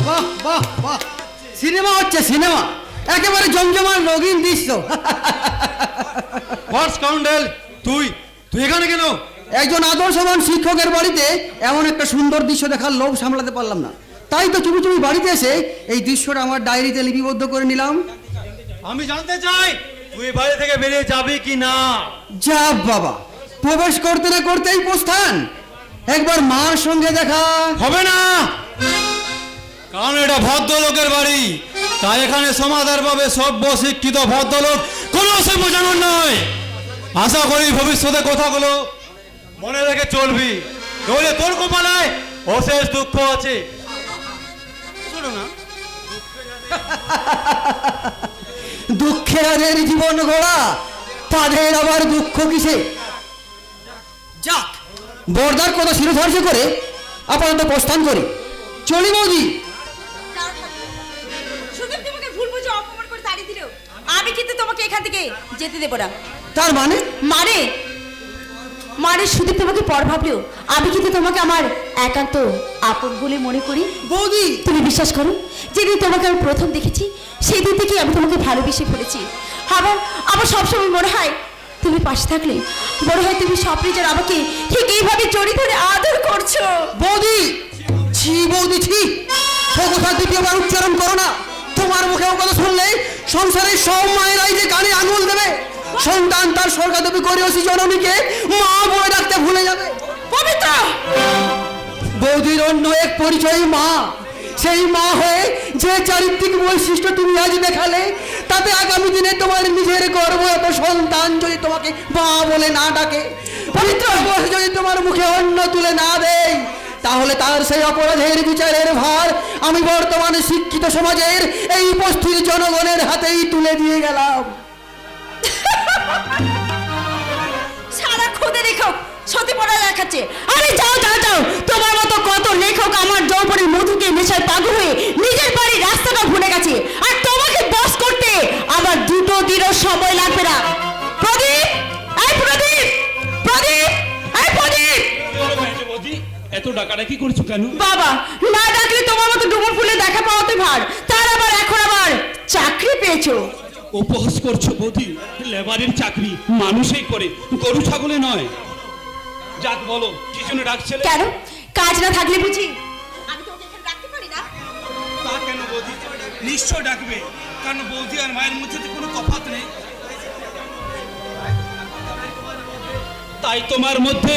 বাহ বাহ বাহ, সিনেমা হচ্ছে সিনেমা, একেবারে জমজমার রঙিন দৃশ্য। হোয়াটস কাউন্ডেল, তুই তুই এখানে কেন? একজন আদর্শবান শিক্ষকের বাড়িতে এমন একটা সুন্দর দৃশ্য দেখার লোভ সামলাতে পারলাম না, তাই তো চুপি চুপি বাড়িতে এসে এই দৃশ্যটা আমার ডায়েরিতে লিপিবদ্ধ করে নিলাম। আমি জানতে চাই তুই বাড়ি থেকে বেরিয়ে যাবি কি না? যা বাবা, প্রবেশ করতে না করতেই প্রস্থান, একবার মার সঙ্গে দেখা হবে না, কারণ এটা ভদ্রলোকের বাড়ি, তাই এখানে সমাদরভাবে সভ্য শিক্ষিত ভদ্রলোক কোনো সে বোঝানোর নয়। আশা করি ভবিষ্যতে কথাগুলো মনে রেখে চলবি, নইলে তোর কপালায় অশেষ দুঃখ আছে। শোনো না, দুঃখে যাদের জীবন গড়া তাদের আবার দুঃখ কিসে? যাক, বর্দার কথা শিরোধার্য করে আপাতত প্রস্থান করি, চলি বৌদি। সুদীপ তোমাকে ভুল বুঝে অপমান করে তাড়িয়ে দিল, আমি কিন্তু তোমাকে এখান থেকে যেতে দেবো না। তার মানে? মানে মানে সুদীপ তোমাকে পর ভাবলেও আমি কিন্তু তোমাকে আমার একান্ত আপন বলে মনে করি। বৌদি, তুমি বিশ্বাস করো, যেদিন তোমাকে আমি প্রথম দেখেছি সেই দিন থেকে আমি তোমাকে ভালোবেসে ফেলেছি। আবার আমার সবসময় মনে হয় তুমি পাশে থাকলে মনে হয় তুমি স্বপ্নে যেন আমাকে ঠিক এইভাবে জড়িয়ে ধরে আদর করছো। বৌদি, ছি বৌদি ছি, ও কথা দ্বিতীয়বার উচ্চারণ করো না। তোমার মুখে ও কথা শুনলে সংসারের সব মায়েরাই যে কানে আঙুল দেবে, সন্তান তার স্বর্গাদেবী করিয়সী জননীকে মা বলে ডাকতে ভুলে যাবে। পবিত্র বৌদির অন্য এক পরিচয় মা, সেই মা হয়ে যে চারিত্রিক বৈশিষ্ট্য তুমি আজ দেখালে, তাতে আগামী দিনে তোমার নিজের গর্ব এত সন্তান যদি তোমাকে মা বলে না ডাকে, পবিত্র বয়সে যদি তোমার মুখে অন্ন তুলে না দেয়, তাহলে তার সেই অপরাধের বিচারের ভার আমি বর্তমানে শিক্ষিত সমাজের এই উপস্থিত জনগণের হাতেই তুলে দিয়ে গেলাম। সারা খুদে লেখক সতী পড়া দেখাচ্ছে। আরে যাও যাও যাও, তোমার মতো কত লেখক আমার যৌবনের মধুকে নেশায় পাগল হয়ে নিজের বাড়ির রাস্তাটা ভুলে গেছে, আর তোমাকে বস করতে আমার দুটো দিনও সময় লাগবে না। প্রদীপ, এই প্রদীপ, প্রদীপ, এই প্রদীপ। এত ডাকাডাকি করছো কেন? বাবা, না ডাকলে তোমার মতো ডুমুর ফুলে দেখা পাওয়াতে ভার, তার আবার এখন আবার চাকরি পেয়েছো। উপহাস করছো বৌদি, লেবারের চাকরি মানুষই করে, গরু ছাগলে নয়। যাক বলো, কি জন্য ডাকছিলে? কেন, কাজ না থাকলে বুঝি আমি তোকে এখানে রাখতে পারি না? তা কেন বৌদি, নিশ্চয় ডাকবে, কারণ বৌদি আর মায়ের মধ্যে তো কোনো তফাৎ নেই। তাই তোমার মধ্যে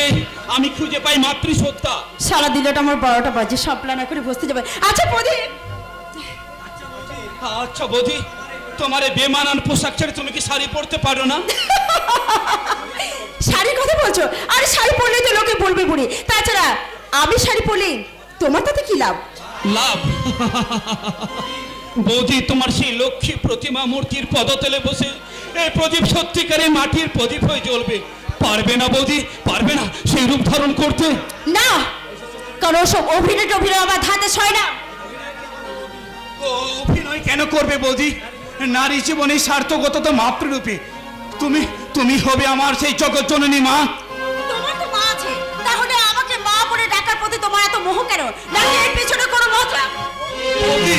আমি খুঁজে পাই মাতৃসত্তা। সারা দিনটা আমার 12টা বাজে, সব প্ল্যান করে বসতে যাবে। আচ্ছা প্রদীপ, আচ্ছা বৌদি, তোমার এই বেমানান পোশাক ছেড়ে তুমি কি শাড়ি পরতে পারো না? শাড়ির কথা বলছো? আরে শাড়ি পরলে তো লোকে বলবে বুড়ি, তাছাড়া আমি শাড়ি পরলে তোমার তাতে কি লাভ? লাভ? বৌদি, তোমার সেই লক্ষ্মী প্রতিমা মূর্তির পদতলে বসে এই প্রদীপ সত্যিকারে মাটির প্রদীপ হয়ে জ্বলবে। পারবে না বৌদি, পারবে না সেই রূপ ধারণ করতে? না, কারণ ওসব অভিনয় আমার হাতে ছয় না। অভিনয় কেন করবে বৌদি? নারী জীবনে সার্থকতা তো মাতৃরূপে। তুমি তুমি হবে আমার সেই জগৎ জননী মা। তোমার তো মা আছে, তাহলে আমাকে মা বলে ডাকার প্রতি তোমার এত মোহ কেন? নাকি এর পেছনে কোনো মতলব? বৌদি,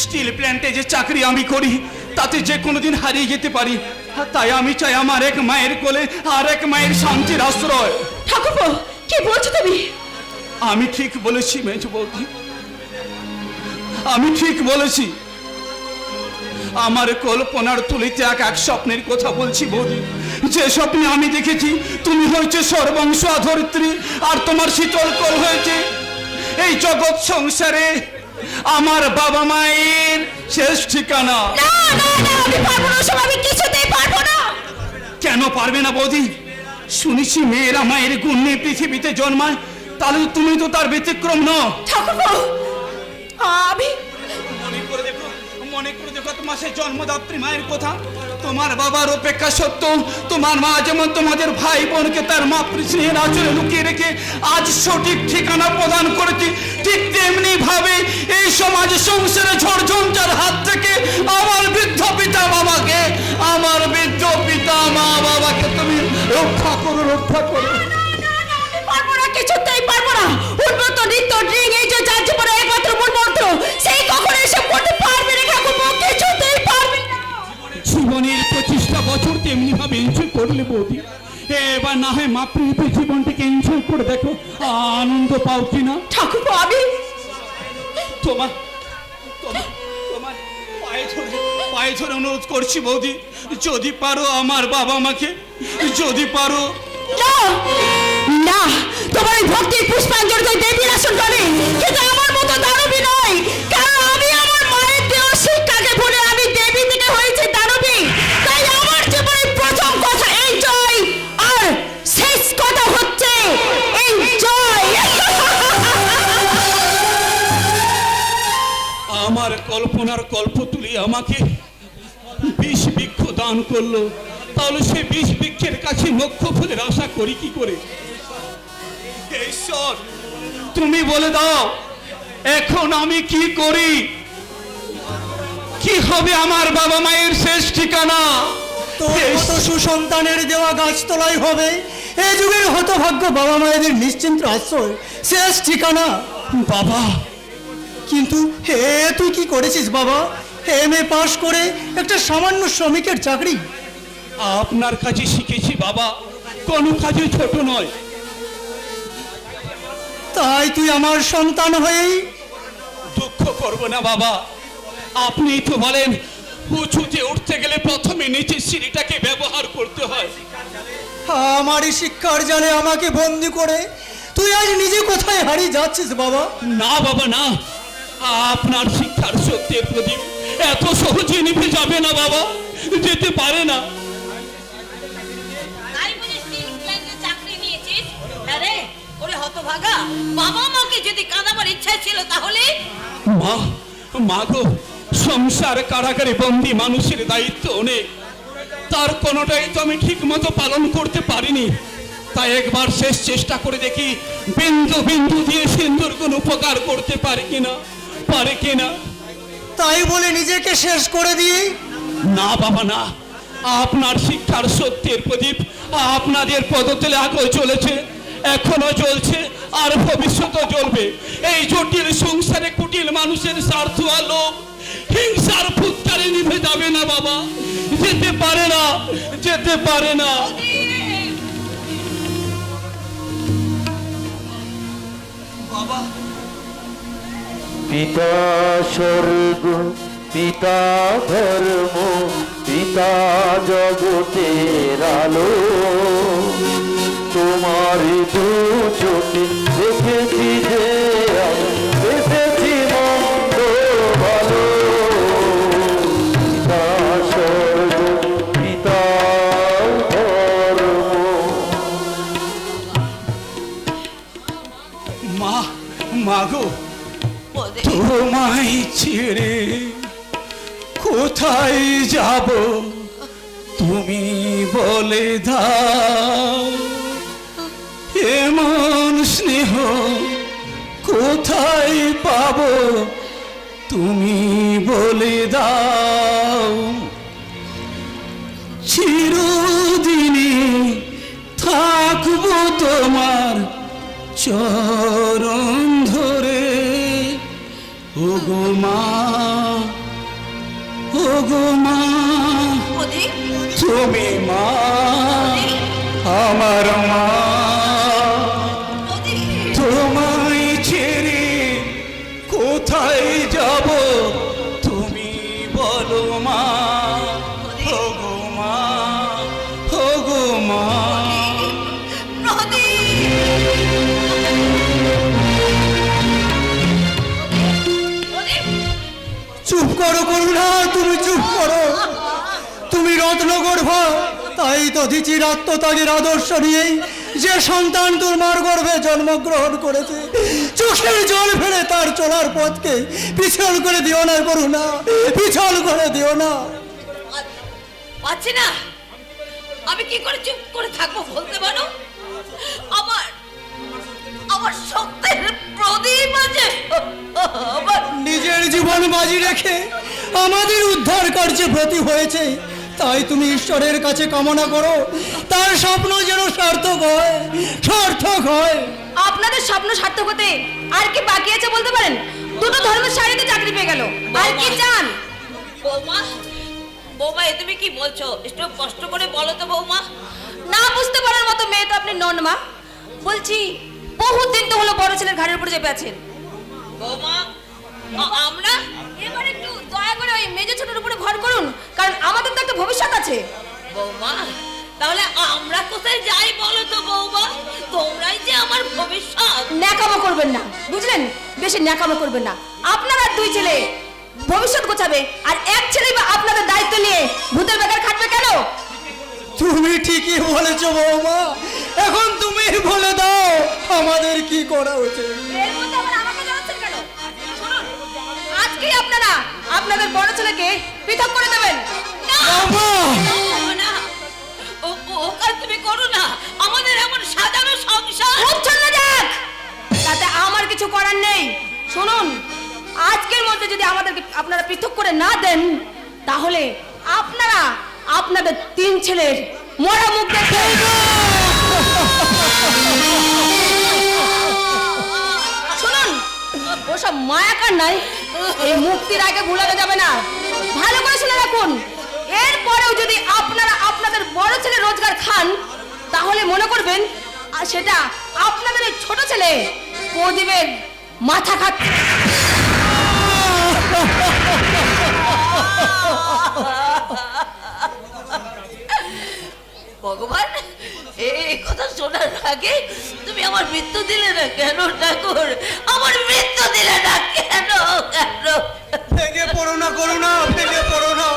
স্টিল প্ল্যান্টে যে চাকরি আমি করি তাতে যে কোনোদিন হারিয়ে যেতে পারি, তাই আমি চাই আমার এক মায়ের কোলে আর এক মায়ের শান্তির আশ্রয়। ঠাকুরপো, কি বলছো তুমি? আমি ঠিক বলেছি মেজ বৌদি, আমি ঠিক বলেছি। আমার কল্পনার তুলিতে এক স্বপ্নের কথা বলছি বৌদি, যে স্বপ্নে আমি দেখেছি তুমি হয়েছে সর্বাংশ আধরিত্রী, আর তোমার শীতল কল হয়েছে এই জগৎ সংসারে আমার বাবা মায়ের শেষ ঠিকানা। না না না, আমি পারবো না, সব আমি কিছুতেই পারবো না। কেন পারবে না বৌদি? শুনেছি মেয়েরা মায়ের গুণ নিয়ে পৃথিবীতে জন্মায়, তাহলে তুমি তো তার ব্যতিক্রম নও। ঠাকুরপো, আমি মনে করে দেখো তোমার সেই জন্মদাত্রী মায়ের কথা। তোমার বাবার অপেক্ষা সত্ত্বেও তোমার মা যেমন তোমাদের ভাই বোনকে তার মাতৃস্নেহের আচরণে লুকিয়ে রেখে আজ সঠিক ঠিকানা প্রদান করেছে, ঠিক তেমনি ভাবে এই সমাজ সংসারে ঝড়ঝঞ্ঝার হাত থেকে আমার বৃদ্ধ পিতা বাবাকে, আমার বৃদ্ধ পিতা মা বাবাকে তুমি রক্ষা করো, রক্ষা করো। পারবো না, কিছুতেই পারবো না। উন্নত নৃত্য ড্রিং এই যে যার জীবনে একমাত্র মূল মন্ত্র, সেই তাহলে বৌদি এবার না হয় মাতৃরূপে জীবনটাকে এনজয় করে দেখো, আনন্দ পাও কিনা। ঠাকুরপো আমি তোমার তোমার তোমার পায়ে ধরে অনুরোধ করছি বৌদি, যদি পারো আমার বাবা মাকে, যদি পারো। না না, তোমার এই ভক্তির পুষ্পাঞ্জলি তো দেবীর আসন পাবে, কিন্তু আমার মতো দানবী নয়। কারণ আমি আমার মায়ের দেওয়া শিক্ষাকে ভুলে আমি দেবী থেকে হয়েছে দানবী। তাই আমার জীবনের প্রথম কথা এই জয়, আর শেষ কথা হচ্ছে এই জয়। আমার কল্পনার কল্পতুলি আমাকে ২০ বৃক্ষ দান করলো, তাহলে সে ২০ বৃক্ষের কাছে মোক্ষ ফুলের আশা করি কি করে? হে ঈশ্বর, তুমি বলে দাও এখন আমি কি করি, কি হবে আমার বাবা মায়ের শেষ ঠিকানা? তোর মতো সুসন্তানের দেওয়া গাছতলাই হবে এই যুগের হতভাগ্য বাবা মায়েদের নিশ্চিন্ত আশ্রয়, শেষ ঠিকানা। বাবা, কিন্তু হে তুই কি করেছিস বাবা? এমএ পাশ করে একটা সামান্য শ্রমিকের চাকরি। আপনার কাছে শিখেছি বাবা, কোনো কাজে ছোট নয়। তাই তুই আমার সন্তান হয়েই দুঃখ করব না বাবা, আপনি তো বলেন উঁচুতে উঠতে গেলে প্রথমে নিচের সিঁড়িটাকে ব্যবহার করতে হয়। আমারই শিক্ষার জালে আমাকে বন্দি করে তুই আজ নিজে কোথায় হারিয়ে যাচ্ছিস বাবা? না বাবা না, আপনার শিক্ষার সত্যের প্রদীপ এত সহজে নিভে যাবে না বাবা, যেতে পারে না। তাই বলে স্টিল প্ল্যান্টে চাকরি নিয়েছিস? আরে ওরে হতভাগা, বাবা মাকে যদি কাঁদাবার ইচ্ছা ছিল তাহলে? মা, মা গো, সংসার কারাগারে বন্দি মানুষের দায়িত্ব অনেক, তার কোনোটাই তো আমি ঠিক মতো পালন করতে পারিনি। তাই একবার শেষ চেষ্টা করে দেখি বিন্দু বিন্দু দিয়ে সিন্দুর কোন উপকার করতে পারে কিনা, পারে কিনা। তাই বলে নিজেকে শেষ করে দিয়ে? না বাবা না, আপনার শিক্ষার সত্যের প্রদীপ আপনাদের পদতলে আগেও চলেছে, এখনো চলছে, আর ভবিষ্যতেও জ্বলবে। এই জটিল সংসারে কুটিল মানুষের স্বার্থ আর লোভ হিংসার ফুৎকারে নিভে যাবে না বাবা, যেতে পারে না, যেতে পারে না। বাবা, পিতা স্বর্গ, পিতা ধর্ম, পিতা জগতের আলো, তোমার দু চোখে দেখেছি যে দেখেছি মন্দ ভালো। পিতা স্বর্গ, পিতা ধর্ম। মা, মাগো, তোমায় ছেড়ে কোথায় যাব তুমি বলে দাও, এমন স্নেহ কোথায় পাবো তুমি বলে দাও। চিরদিনই থাকবো তোমার চরণ ধরে, ওগো মা, ওগো মা, তুমি মা, আমার মা। তোমায় ছেড়ে কোথায় যাব তুমি বলো মা, ওগো মা, ওগো মা। চুপ করো করুণা, তুমি চুপ করো। তুমি রত্নগর্ভা, তাই তো দিচির আত্মত্যাগের আদর্শ নিয়েই যে সন্তান তোমার গর্ভে জন্মগ্রহণ করেছে, চোখের জল ফেলে তার চলার পথকে পিছল করে দিও না করুণা, পিছল করে দিও না। পাচ্ছি না, আমি কি করে চুপ করে থাকবো বলতে পারো? আমার আমার সত্যের প্রদীপ আছে, আমার নিজের জীবন বাজি রেখে আমাদের উদ্ধার কার্যে ব্রতী হয়েছে, তাই তুমি ঈশ্বরের কাছে কামনা করো তার স্বপ্ন যেন সার্থক হয়, সার্থক হয়। আপনাদের স্বপ্ন সার্থক হতে আর কি বাকি আছে বলতে পারেন? দুটো ধর্মের শাড়িতে চাকরি পেয়ে গেল, আর কি চান? বৌমা, বৌমা, এ তুমি কি বলছো? একটু কষ্ট করে বলো তো বৌমা। না বুঝতে পারার মতো মেয়ে তো আপনি নন মা। বলছি বহুদিন তো হলো বড় ছেলের ঘাড়ের উপরে চেপে আছেন। বৌমা আমরা এবার একটু দয়া করে ওই মেজো ছোটর উপরে ভর করুন, কারণ আমাদের তো একটা ভবিষ্যৎ আছে। বৌমা তাহলে আমরা কোথায় যাই বলো তো বৌমা, তোমরাই যে আমার ভবিষ্যৎ। ন্যাকামো করবেন না, বুঝলেন? বেশি ন্যাকামো করবেন না। আপনারা দুই ছেলে ভবিষ্যৎ গোছাবে, আর এক ছেলেই বা আপনাদের দায়িত্ব নিয়ে ভূতের বেকার খাটবে কেন? তুমি ঠিকই বলেছো বৌমা, এখন তুমি বলে দাও আমাদের কি করা উচিত। এর মধ্যে আবার আমাকে জানাচ্ছেন কেন? শুনুন, আজকেই আপনারা আপনাদের বড় ছেলেকে পৃথক করে দেবেন। না, বাবা! না, ও কাজ তুমি করো না, আমাদের এমন সাজানো সংসার। খুব চলে যাক, তাতে আমার কিছু করার নেই। শুনুন, আজকের মধ্যে যদি আমাদেরকে আপনারা পৃথক করে না দেন, তাহলে আপনারা আপনাদের তিন ছেলের মরা মুখ দেখবেন। শুনুন, ওসব মায়াকার নাই, এই মুক্তির আগে ভুলানো যাবে না। ভালো করে শুনে রাখুন, এরপরেও যদি আপনারা আপনাদের বড় ছেলে রোজগার খান, তাহলে মনে করবেন আর সেটা আপনাদের এই ছোট ছেলে প্রদীপের মাথা খাচ্ছে। ভগবান, এই কথা শোনার আগে তুমি আমার মৃত্যু দিলে না কেন ঠাকুর? আমার মৃত্যু দিলে না কেন? কেন? ভেঙে পড়ো না করুণা, ভেঙে পড়ো না।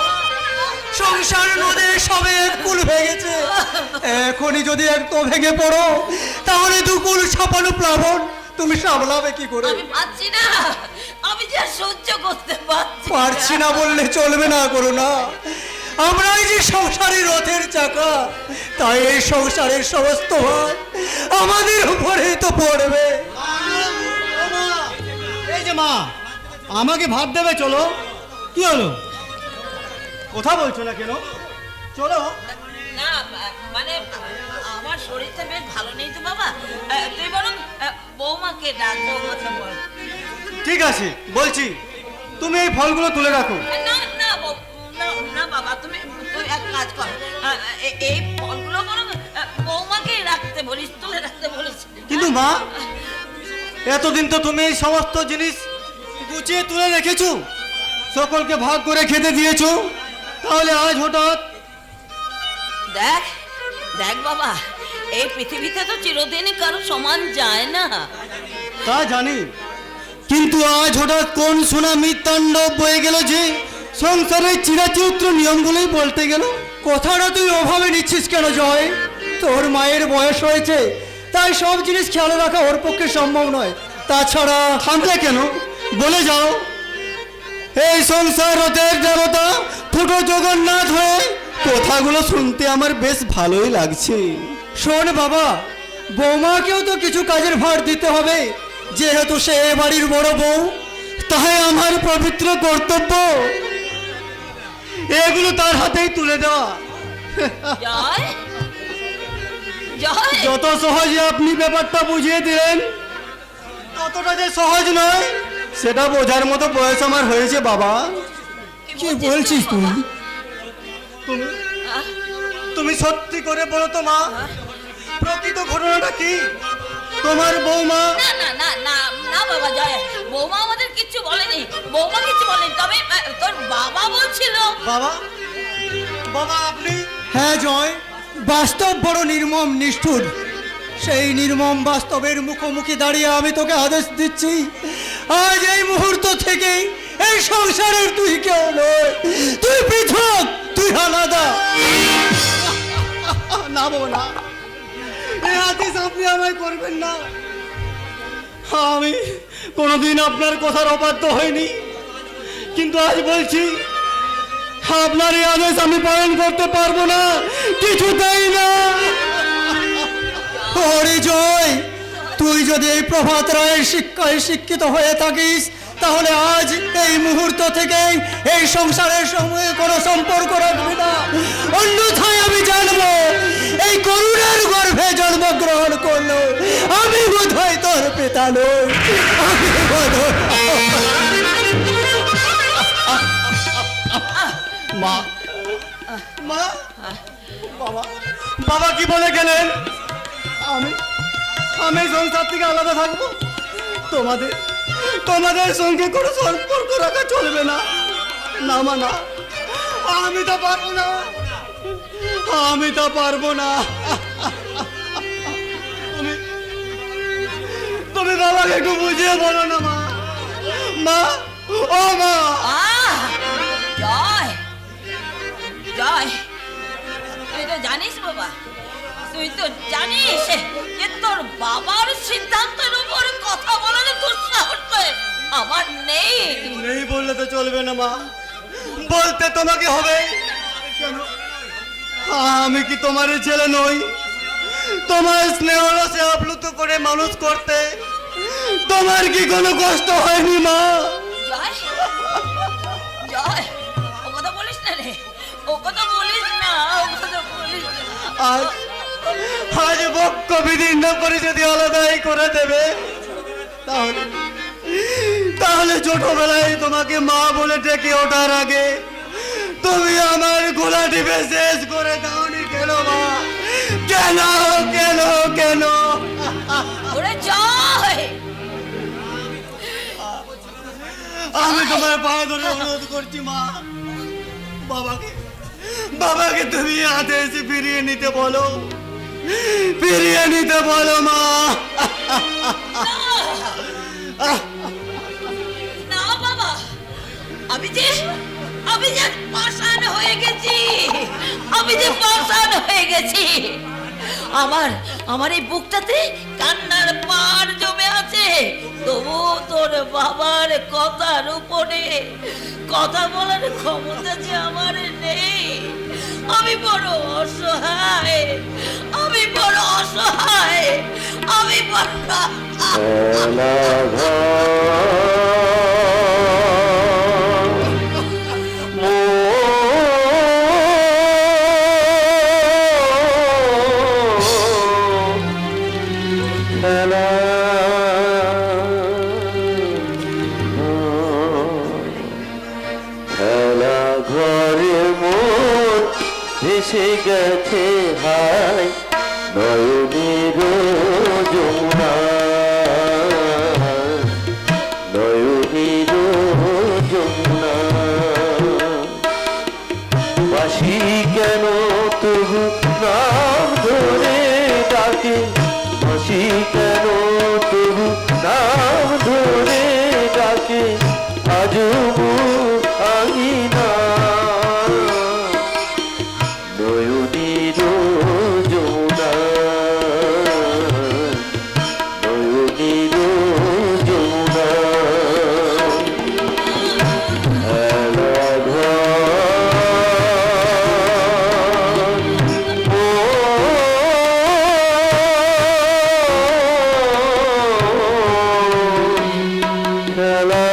সংসার নদে সবে এক কুল ভেঙেছে, এখনই যদি একটু ভেঙে পড়ো তাহলে দুকুল ছাপানো প্লাবন তুমি সামলাবে কি করে? আমি পাচ্ছি না, আমি যা সহ্য করতে পারছি পারছি না বললে চলবে না করুণা। আমরাই যে সংসারের রথের চাকা, তাই এই সংসারের সমস্ত ভার আমাদের উপরেই তো পড়বে। এই যে মা, আমাকে ভাত দেবে, চলো। কি হলো, কথা বলছো না কেন? চলো। না, মানে আমার শরীরটা বেশ ভালো নেই তো বাবা, তুই বরং বৌমাকে ডাক, বৌমাকে বল। ঠিক আছে, বলছি, তুমি এই ফলগুলো তুলে রাখো। না না না না বাবা, তুমি এক কাজ কর, এই ফলগুলো বরং বৌমাকে রাখতে বলিস, তুলে রাখতে বলিস। কিন্তু মা, এতদিন তো তুমি এই সমস্ত জিনিস গুছিয়ে তুলে রেখেছো, সকলকে ভাগ করে খেতে দিয়েছো, তাহলে আজ হঠাৎ? দেখ দেখ বাবা, এই পৃথিবীতে তো চিরদিনই কারো সমান যায় না। তা জানি, কিন্তু আজ হঠাৎ কোন সুনামি তাণ্ডব বয়ে গেল যে সংসারের চিরাচরিত্র নিয়মগুলোই বলতে গেল। কথাটা তুই ওভাবে নিচ্ছিস কেন জয়? তোর মায়ের বয়স হয়েছে, তাই সব জিনিস খেয়াল রাখা ওর পক্ষে সম্ভব নয়। তাছাড়া থামলে কেন, বলে যাও। এই সংসার রথের দেবতা ফুটো জগন্নাথ হয়ে কথাগুলো শুনতে আমার বেশ ভালোই লাগছে। শোন বাবা, বৌমাকেও তো কিছু কাজের ভার দিতে হবে, যেহেতু সে এ বাড়ির বড় বউ। তাই আমার পবিত্র কর্তব্য এগুলো তার হাতেই তুলে দেওয়া। জয় জয়, যত সহজে আপনি ব্যাপারটা বুঝিয়ে দিলেন, ততটা যে সহজ নয় সেটা বোঝার মতো বয়স আমার হয়েছে বাবা। কি বলছিস তুই? তুমি তুমি সত্যি করে বলো তো মা, প্রকৃত ঘটনাটা কি? তোমার বৌমা? না না না না না বাবা, জয়, বৌমা আমাদের কিচ্ছু বলেনি, বৌমা কিছু বলেনি, তবে তোর বাবা বলছিল। বাবা, বাবা আপনি? হ্যাঁ জয়, বাস্তব বড় নির্মম নিষ্ঠুর। সেই নির্মম বাস্তবের মুখোমুখি দাঁড়িয়ে আমি তোকে আদেশ দিচ্ছি, আজ এই মুহূর্ত থেকে এই সংসারের তুই কেউ নয়, তুই পৃথক, তুই আলাদা। না বাবা না, এই আদেশ আপনি আমায় করবেন না। আমি কোনোদিন আপনার কথার অবাধ্য হইনি, কিন্তু আজ বলছি আপনার এই আদেশ আমি পালন করতে পারবো না, কিছুতেই না। ওরে জয়, তুই যদি এই প্রভাত রায়ের শিক্ষায় শিক্ষিত হয়ে থাকিস, তাহলে আজ এই মুহূর্ত থেকে এই সংসারের সঙ্গে কোনো সম্পর্ক রাখবি না, অন্যথায় আমি জানবো এই করুণার গর্ভে জন্মগ্রহণ করলো আমি বোধহয় তোর পিতা নই, আমি বোধহয়। মা, মা, বাবা, বাবা কি বলে গেলেন আমি আমি সংসার থেকে আলাদা থাকবো? তোমাদের তোমাদের সঙ্গে কোনো সম্পর্ক রাখা চলবে না। না মা না, আমি তো পারবো না, আমি তো পারবো না। তুমি তুমি বাবাকে একটু বুঝিয়ে বলো না মা। মা, ও মা। জয় জয়, তুই তো জানিস বাবা, তুই তো জানিস যে তোর বাবার সিদ্ধান্তের উপর কথা বলার দুঃসাহস আমার নেই। নেই বললে তো চলবে না মা, বলতে তোমাকে হবে। কেন, আমি কি তোমার ছেলে নই? তোমার স্নেহ রসে আপ্লুত করে মানুষ করতে তোমার কি কোনো কষ্ট হয়নি মা? জয় জয়, ও কথা বলিস না রে, ও কথা বলিস না, ও কথা বলিস না। আজ আজ বক্ষ বিদীর্ণ করে যদি আলাদাই করে দেবে, তাহলে তাহলে ছোটবেলায় তোমাকে মা বলে ডেকে ওঠার আগে তুমি আমার গোলা টিপে শেষ করে দাওনি কেন মা? কেন কেন কেন? ওরে জয়, আমি তোমার পায়ে ধরে অনুরোধ করছি মা, বাবাকে বাবাকে তুমি হাতে এসে ফিরিয়ে নিতে বলো, ফিরিয়ে নিতে বলো মা। না বাবা, আমি যে পাষাণ হয়ে গেছি, আমি যে পাষাণ হয়ে গেছি। আমার এই বুকটাতে কান্নার পাড় জমে আছে, তবু তোর বাবার কথার উপরে কথা বলার ক্ষমতা যে আমার নেই। আমি বড় অসহায়, আমি বড় অসহায়, আমি বড় খেলা ঘরে মন ভেসে গেছে হাই নয়নের যমুনা, নয়নের যমুনা। বাসি কেন তবু নাম ধরে ডাকে, বাসি কেন তবু নাম ধরে ডাকে, আজও আঙিনা নয়নের যমুনা, নয়নের যমুনা। খেলা খেলা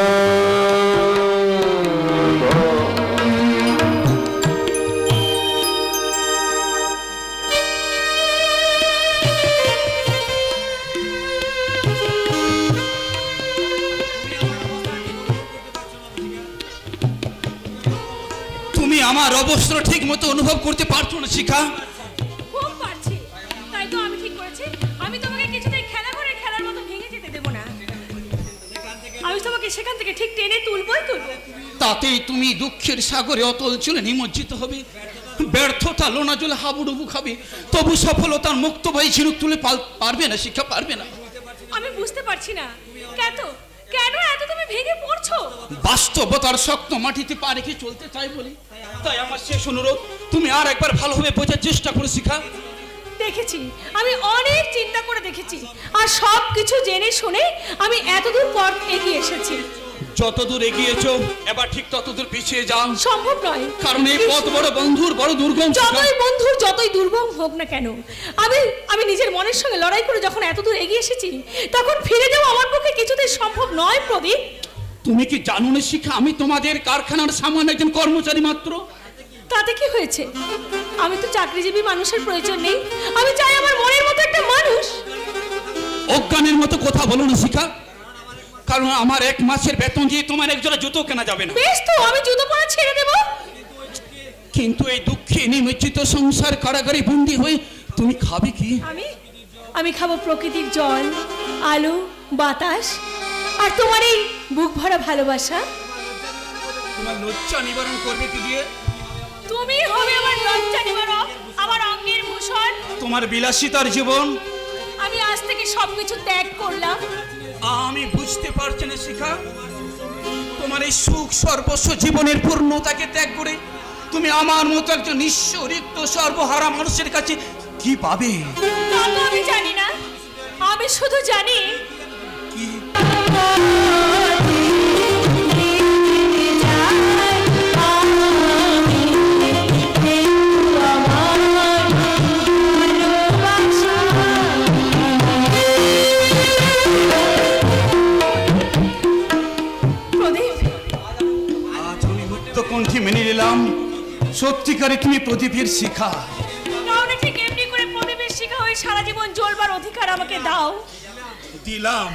তুমি আমার অবস্থা ঠিক মতো অনুভব করতে পারছো না শিখা? খুব পারছি, তাই তো আমি ঠিক করেছি আমি তোমাকে কিছুতেই খেলা করে খেলার মতো ভেঙে যেতে দেবো না। আমি তোমাকে সেখান থেকে ঠিক টেনে তুলবই তুলবো। তাতেই তুমি দুঃখের সাগরে অতল চলে নিমজ্জিত হবে, ব্যর্থতা লোনা জলে হাবুডুবু খাবে, তবু সফলতার মুক্তবাহী ঝিনুক তুলে পারবে না শিক্ষা, পারবে না। আমি বুঝতে পারছি না কেন কেন এত তুমি ভেঙে পড়ছো। বাস্তবতার শক্ত মাটিতে পা রেখে চলতে চাই বলি, তাই আমার শেষ অনুরোধ তুমি আর একবার ভালোভাবে বোঝার চেষ্টা করে শিখা। দেখেছি, আমি অনেক চিন্তা করে দেখেছি, আর সব কিছু জেনে শুনে আমি এতদূর পথ এগিয়ে এসেছি। যতদূর এগিয়েছো এবার ঠিক ততদূর পিছিয়ে যাও। সম্ভব নয়, কারণ এই পথ বড় বন্ধুর বড় দুর্গম। যতই বন্ধুর যতই দুর্গম হোক না কেন, আমি নিজের মনের সঙ্গে লড়াই করে যখন এতদূর এগিয়ে এসেছি, তখন ফিরে যাওয়া আমার পক্ষে কিছুতেই সম্ভব নয়। প্রদীপ, তুমি কি জানো না শিখা, আমি তোমাদের কারখানার সামান্য একজন কর্মচারী মাত্র। তাতে কি হয়েছে? আমি তো চাকরিজীবী মানুষের প্রয়োজন নেই, আমি চাই আমার মনের মতো একটা মানুষ। অজ্ঞানের মতো কথা বলো না শিখা, কারণ আমার এক মাসের বেতন দিয়ে তোমার একজোড়া জুতো কেনা যাবে না। বেশ তো, আমি জুতো পরা ছেড়ে দেব। কিন্তু এই দুঃখে নিমজ্জিত সংসার কারাগারে বন্দী হয়ে তুমি খাবে কি? আমি খাবো প্রকৃতির জল, আলো, বাতাস, আর তোমার এই বুক ভরা ভালোবাসা। তোমার লজ্জা নিবারণ করবে কি দিয়ে? তুমি হবে আমার লজ্জা নিবারক, আমার অঙ্গের ভূষণ। তোমার বিলাসিতার জীবন আমি আজ থেকে সবকিছু ত্যাগ করলাম। আমি বুঝতে পারছি না শিখা, তোমার এই সুখ সর্বস্ব জীবনের পূর্ণতাকে ত্যাগ করে তুমি আমার মতো একজন নিঃস্ব রিক্ত সর্বহারা মানুষের কাছে কি পাবে? তা তো আমি জানি না, আমি শুধু জানি কি? আজ আমি মুক্তকণ্ঠে মেনে নিলাম সত্যিকারে তুমি প্রদীপের শিখা। তাহলে ঠিক এমনি করে প্রদীপের শিখা হয়ে সারা জীবন জ্বলবার অধিকার আমাকে দাও। দিলাম,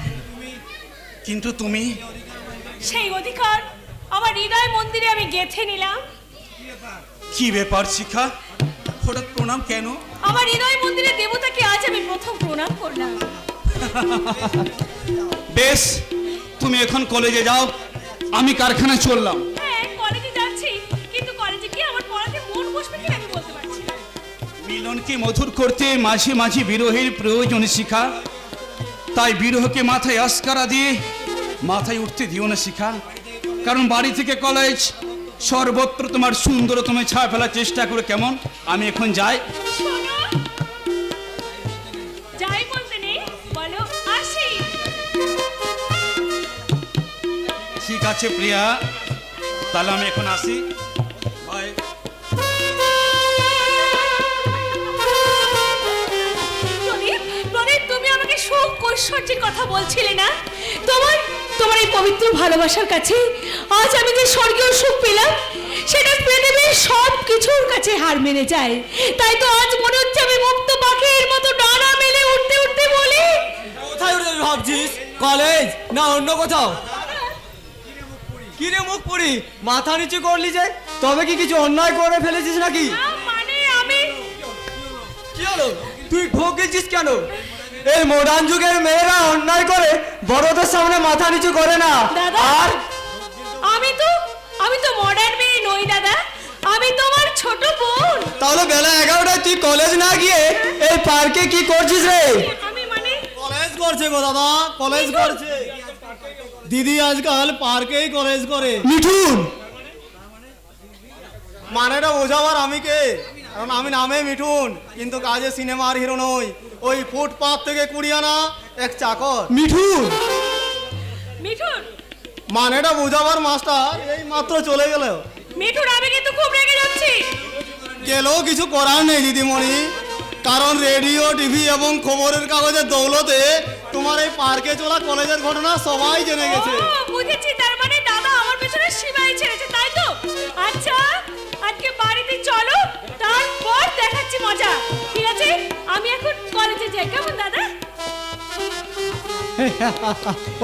কিন্তু তুমি সেই অধিকার আমার হৃদয় মন্দিরে আমি গেঁথে নিলাম। কি ব্যাপার শিখা, হঠাৎ প্রণাম কেন? আমার হৃদয় মন্দিরে দেবতাকে আজ আমি প্রথম প্রণাম করলাম। বেশ, তুমি এখন কলেজে যাও, আমি কারখানায় চললাম। হ্যাঁ, কলেজে যাচ্ছি, কিন্তু কলেজে গিয়ে আমার পড়াতে মন বসবে কিনা আমি বলতে পারছি না। মিলনকে মধুর করতে মাঝে মাঝে বিরহের প্রয়োজন শিখা, তাই বিরহকে মাথায় আস্কারা দিয়ে মাথায় উঠতে দিও না শিখা। কারণ বাড়ি থেকে কলেজ সর্বত্র তোমার সুন্দরতম ছায়া ফেলার চেষ্টা করে কেমন। আমি এখন যাই। শোনো, যাই বলতে নেই, বলো আসি। ঠিক আছে প্রিয়া, তাহলে আমি এখন আসি। বাই। প্রদীপ, প্রদীপ, তুমি আমাকে সুখ ঐশ্বর্যের কথা বলছিলে না? তোমার তোমার এই পবিত্র ভালোবাসার কাছে আজ আমি যে স্বর্গীয় সুখ পেলাম, সেটা পৃথিবীর সব কিছুর কাছে হার মেনে যায়। তাই তো আজ মনে হচ্ছে আমি মুক্ত পাখির মতো ডানা মেলে উঠতে উঠতে বলি, কোথায় উঠে ভাবছিস? কলেজ না অন্য কোথাও? কি রে মুখ পুরি, মাথা নিচু করলি যে? তবে কি কিছু অন্যায় করে ফেলেছিস নাকি? মানে আমি কি হলো, তুই ঠকেছিস কেন? এই মডার্ন যুগের মেয়েরা অন্যায় করে বড়দের সামনে মাথা নিচু করে না। দাদা, আর আমি তো মডার্ন মেয়ে নই দাদা, আমি তোমার ছোট বোন। তাহলে বেলা 11টায় তুই কলেজ না গিয়ে এই পার্কে কি করছিস রে? আমি মানে কলেজ করছে গো দাদা, কলেজ করছে। দিদি আজকাল পার্কেই কলেজ করে। মিঠুন, মানেটা বোঝাবার আমি কে? কারণ আমি নামে মিঠুন, কিন্তু কাজে সিনেমার হিরো নই। ওই ফুটপাথ থেকে কুড়িয়ে আনা এক চাকর। মিঠুন মিঠুন, মানেটা বোঝাবার মাস্টার এই মাত্র চলে গেল। মিঠুন, আমি কিন্তু খুব রেগে যাচ্ছি। গেলেও কিছু করার নেই দিদিমণি, কারণ রেডিও, টিভি এবং খবরের কাগজের দৌলতে তোমার এই পার্কে চলা কলেজের ঘটনা সবাই জেনে গেছে। ও, বুঝেছি, তার মানে দাদা আমার পেছনে সীমাই ছেড়েছে, তাই তো? আচ্ছা, আজকে বাড়িতে চলো, তারপর দেখাচ্ছি মজা। ঠিক আছে, আমি এখন কলেজে যাই, কেমন দাদা?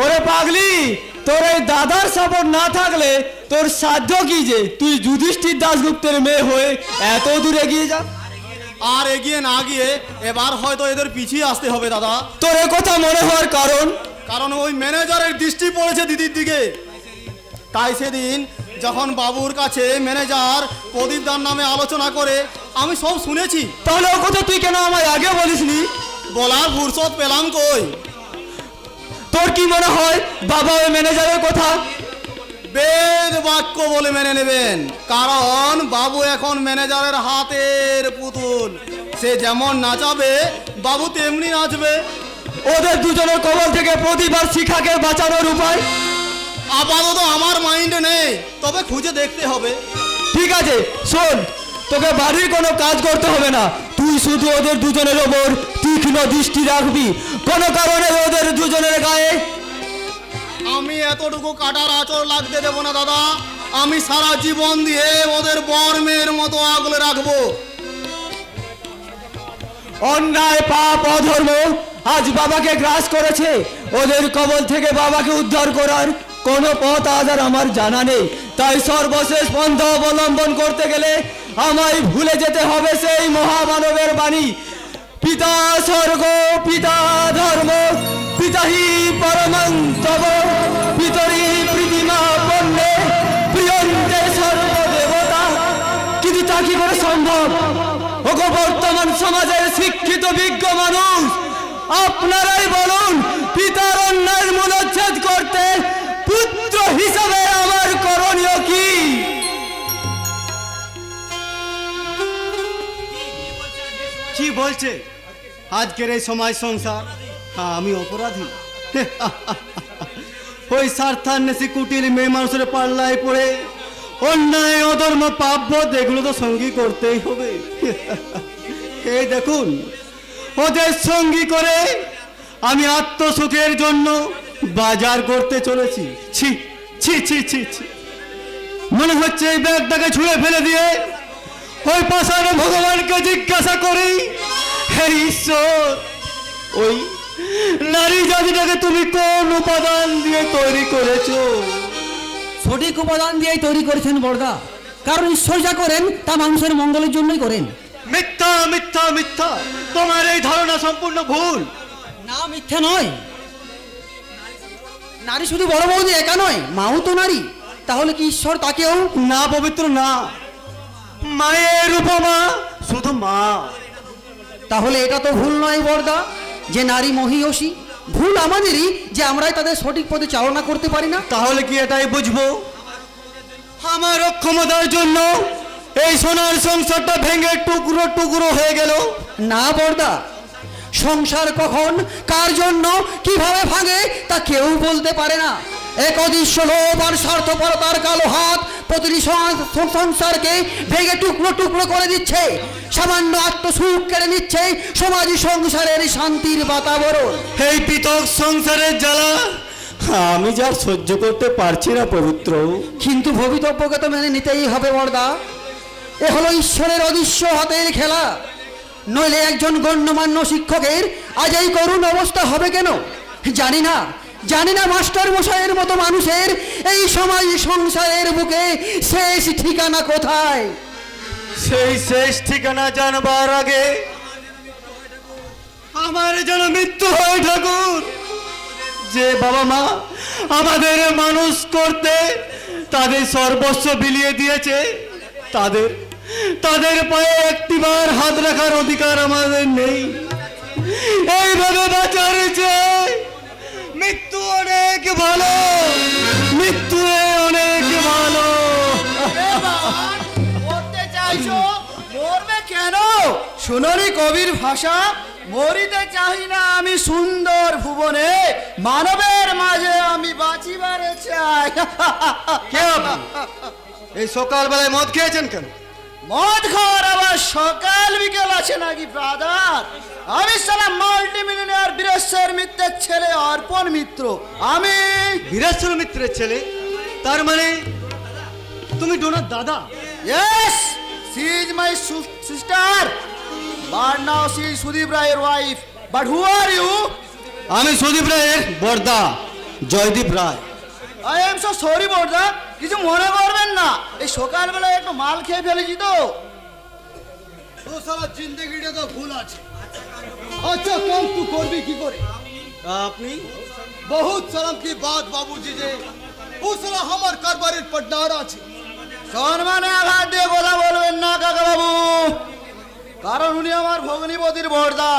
ওরে পাগলি, তোর এই দাদার সাপোর্ট না থাকলে তোর সাধ্য কি যে তুই যুধিষ্ঠির দাশগুপ্তের মেয়ে হয়ে এত দূর এগিয়ে যা? আর এগিয়ে না গিয়ে এবার হয়তো এদের পিছিয়ে আসতে হবে দাদা। তোর এ কথা মনে হওয়ার কারণ ওই ম্যানেজারের দৃষ্টি পড়েছে দিদির দিকে। তাই সেদিন যখন বাবুর কাছে ম্যানেজার প্রদীপদার নামে আলোচনা করে আমি সব শুনেছি। তাহলে ও কথা তুই কেন আমায় আগে বলিসনি? বলার ফুরসত পেলাম কই? তোর কি মনে হয় বাবা ওই ম্যানেজারের কথা বেদ বাক্য বলে মেনে নেবেন? কারণ বাবু এখন ম্যানেজারের হাতের পুতুল। সে যেমন নাচাবে বাবু তেমনি নাচবে। ওদের দুজনের কবল থেকে প্রদীপ আর শিখাকে বাঁচানোর উপায় আপাতত আমার মাইন্ডে নেই, তবে খুঁজে দেখতে হবে। ঠিক আছে শোন, তোকে বাড়ির কোনো কাজ করতে হবে না। তুই শুধু ওদের দুজনের ওপর তীক্ষ্ণ দৃষ্টি রাখবি, কোনো কারণে ওদের দুজনের গায়ে আমি এতটুকু কাটার আঁচড় লাগতে দেবো না দাদা। আমি সারা জীবন দিয়ে ওদের বর্মের মতো আগলে রাখবো। অন্যায়, পাপ, অধর্ম আজ বাবাকে গ্রাস করেছে। ওদের কবল থেকে বাবাকে উদ্ধার করার কোনো পথ আজ আর আমার জানা নেই। তাই সর্বশেষ পন্থা অবলম্বন করতে গেলে আমায় ভুলে যেতে হবে সেই মহামানবের বাণী, পিতা স্বর্গ পিতা ধর্ম পিতাহি পরমং তব পিতরি প্রীতিমা বন্যে প্রিয়ন্তে সর্বদেবতা। কিন্তু তা কি করে সম্ভব? ওগো বর্তমান সমাজের শিক্ষিত বিজ্ঞ মানুষ, আপনারাই বলুন, পিতার অন্যায়ের মূলচ্ছেদ করতে পুত্র হিসাবে আমার করণীয় কি? কি বলছে আজকের এই সমাজ সংসার? আমি অপরাধী? ওই স্বার্থান্বেষী কুটির মেয়ে মানুষের পাল্লায় পড়ে অন্যায় অধর্ম পাপবোধ এগুলো তো সঙ্গী করতেই হবে। এই দেখুন, ওদের সঙ্গী করে আমি আত্মসুখের জন্য বাজার করতে চলেছি। ছি ছি ছি ছি ছি, মনে হচ্ছে এই ব্যাগটাকে ছুঁড়ে ফেলে দিয়ে ওই পাশানো ভগবানকে জিজ্ঞাসা করি, হে ঈশ্বর, ওই নারী জাতিটাকে তুমি কোন উপাদান দিয়ে তৈরি করেছো? সঠিক উপাদান দিয়েই তৈরি করেছেন বড়দা, কারণ ঈশ্বর যা করেন তা মানুষের মঙ্গলের জন্যই করেন। মিথ্যা মিথ্যা মিথ্যা, তোমার এই ধারণা সম্পূর্ণ ভুল। না, মিথ্যা নয়। নারী শুধু বড় বৌদি একা নয়, মাও তো নারী। তাহলে কি ঈশ্বর তাকেও? না পবিত্র না, মায়ের উপমা শুধু মা। তাহলে এটা তো ভুল নয় বড়দা যে নারী মহিয়সী। ভুল আমাদেরই যে আমরাই তাদের সঠিক পথে চালনা করতে পারি না। তাহলে কি এটাই বুঝবো আমার অক্ষমতার জন্য এই সোনার সংসারটা ভেঙে টুকরো টুকরো হয়ে গেল? না বড়দা, সংসার কখন কার জন্য কিভাবে ভাঙে তা কেউ বলতে পারে না। এক অদৃশ্য লোভ আর স্বার্থপরতার কালো হাত প্রতিটি সংসারকে ভেঙে টুকরো টুকরো করে দিচ্ছে, সামান্য আত্মসুখ কেড়ে নিচ্ছে সমাজ সংসারের শান্তির বাতাবরণ। এই পৃথক সংসারের জ্বালা আমি যা সহ্য করতে পারছি না পবিত্র। কিন্তু ভবিতব্যকে তো মেনে নিতেই হবে বড়দা। এ হলো ঈশ্বরের অদৃশ্য হাতের খেলা। নইলে একজন গণ্যমান্য শিক্ষকের আজ এই করুণ অবস্থা হবে কেন? জানি না, জানি না মাস্টার মশাইয়ের মতো মানুষের এই সমাজ সংসারের বুকে শেষ ঠিকানা কোথায়। সেই শেষ ঠিকানা জানবার আগে আমার যেন মৃত্যু হয় ঠাকুর। যে বাবা মা আমাদের মানুষ করতে তাদের সর্বস্ব বিলিয়ে দিয়েছে, তাদের পায়ে একটিবার হাত রাখার অধিকার আমাদের নেই। এইভাবে বাঁচার চেয়ে মৃত্যু অনেক ভালো, মৃত্যু অনেক ভালো। মরতে চাইছো, মরবে কেন? শুনোনি কবির ভাষা, মরিতে চাই না আমি সুন্দর ভুবনে, মানবের মাঝে আমি বাঁচিবারে চাই। কে আপনি? এই সকালবেলায় মদ খেয়েছেন কেন? মদ খাওয়ার আবার সকাল বিকেল আছে নাকি ব্রাদার? আমি সালা মাল্টি মিলিয়নিয়ার বীরেশ্বর মিত্রের ছেলে অর্পণ মিত্র। আমি বীরেশ্বর মিত্রের ছেলে? তার মানে তুমি ডোনার দাদা? Yes, she is my sister, but now she is Sudip রায়ের ওয়াইফ। But who are you? আমি সুদীপ রায়ের বর্দা, Joydeep Roy. I am so sorry বড়দা, কিছু মনে করবেন না, এই সকালবেলা একটু মাল খেয়ে ফেলেছি তো। ও সালা জিন্দেগিটা তো ভুল আছে। আচ্ছা কাম তুই করবি কি করে? আপনি বহুত সালাম কি বাত বাবুজি যে ও সালা আমার কারবারের পটনার আছে। সম্মানে আঘাত দিয়ে কথা বলবেন না কাকা বাবু, কারণ উনি আমার ভগ্নিপতির বড়দা।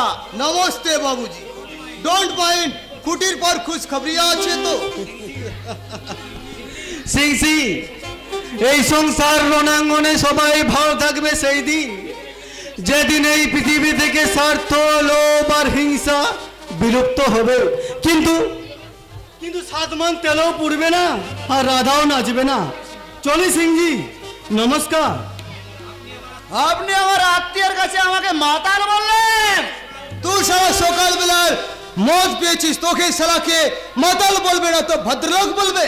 নমস্তে বাবুজি, ডোন্ট মাইন্ড, কুটির পর খুশ খবরিয়া আছে তো। সিং সিং, এই সংসার রণাঙ্গনে সবাই ভালো থাকবে সেই দিন যেদিন এই পৃথিবী থেকে স্বার্থ, লোভ আর হিংসা বিলুপ্ত হবে। কিন্তু সাতমান তেলও পুড়বে না আর রাধাও নাচবে না। চলি সিংজি, নমস্কার। আপনি আমার আত্মীয়ের কাছে আমাকে মাতাল বললেন? তুই সারা সকালবেলার মদ পেয়েছিস, তোকে সালাকে মাতাল বলবে না তো ভদ্রলোক বলবে?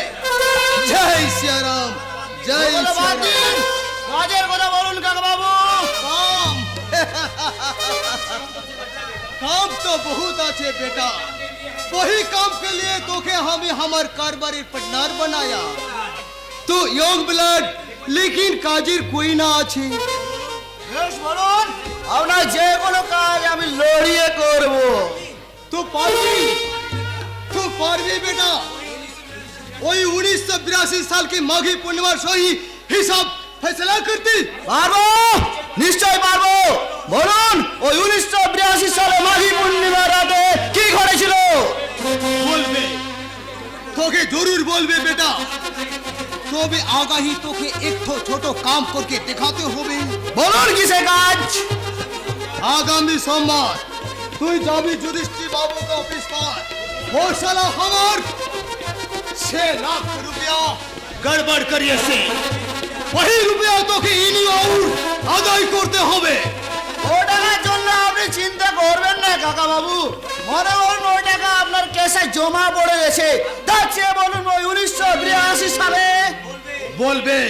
জয় সিয়ারাম, জয় সিয়ারাম। কাজের কথা বলুন কাকা বাবু। काम तो बहुत अच्छे बेटा, वही काम के लिए तोके हमें हमार कारबारी पटनार बनाया। तू योग ब्लड, लेकिन काजिर कोई ना अच्छे। বেশ বলুন, আপনার যে কোনো কাজ আমি লড়িয়ে করব। तू पारवी बेटा वही 1982 साल की माघी पूर्णिमा से ही हिसाब फैसला करती। পারবো, নিশ্চয় পারবো। বলুন ওই 1982 সালে মাঘী পূর্ণিমার রাতে কি ঘটেছিল? बोलबे तोके जरूर बोलबे बेटा, तबे आगाही तोके एक तो छोटो काम करके दिखाते होबे। বলুন কিসে কাজ? आगामी सोमवार তুই যাবি যুধিষ্ঠির बाबू का ऑफिस पर, वो साला हमार 6 लाख रुपया गड़बड़ करिए से वही रुपया তোকে ইনি और আদায় করতে হবে। ও টাকার জন্য আপনি চিন্তা করবেন না কাকা বাবু, মনে করুন ওই টাকা আপনার কেসে জমা পড়ে গেছে। তার চেয়ে বলুন ওই 1982 সালে। बोलबे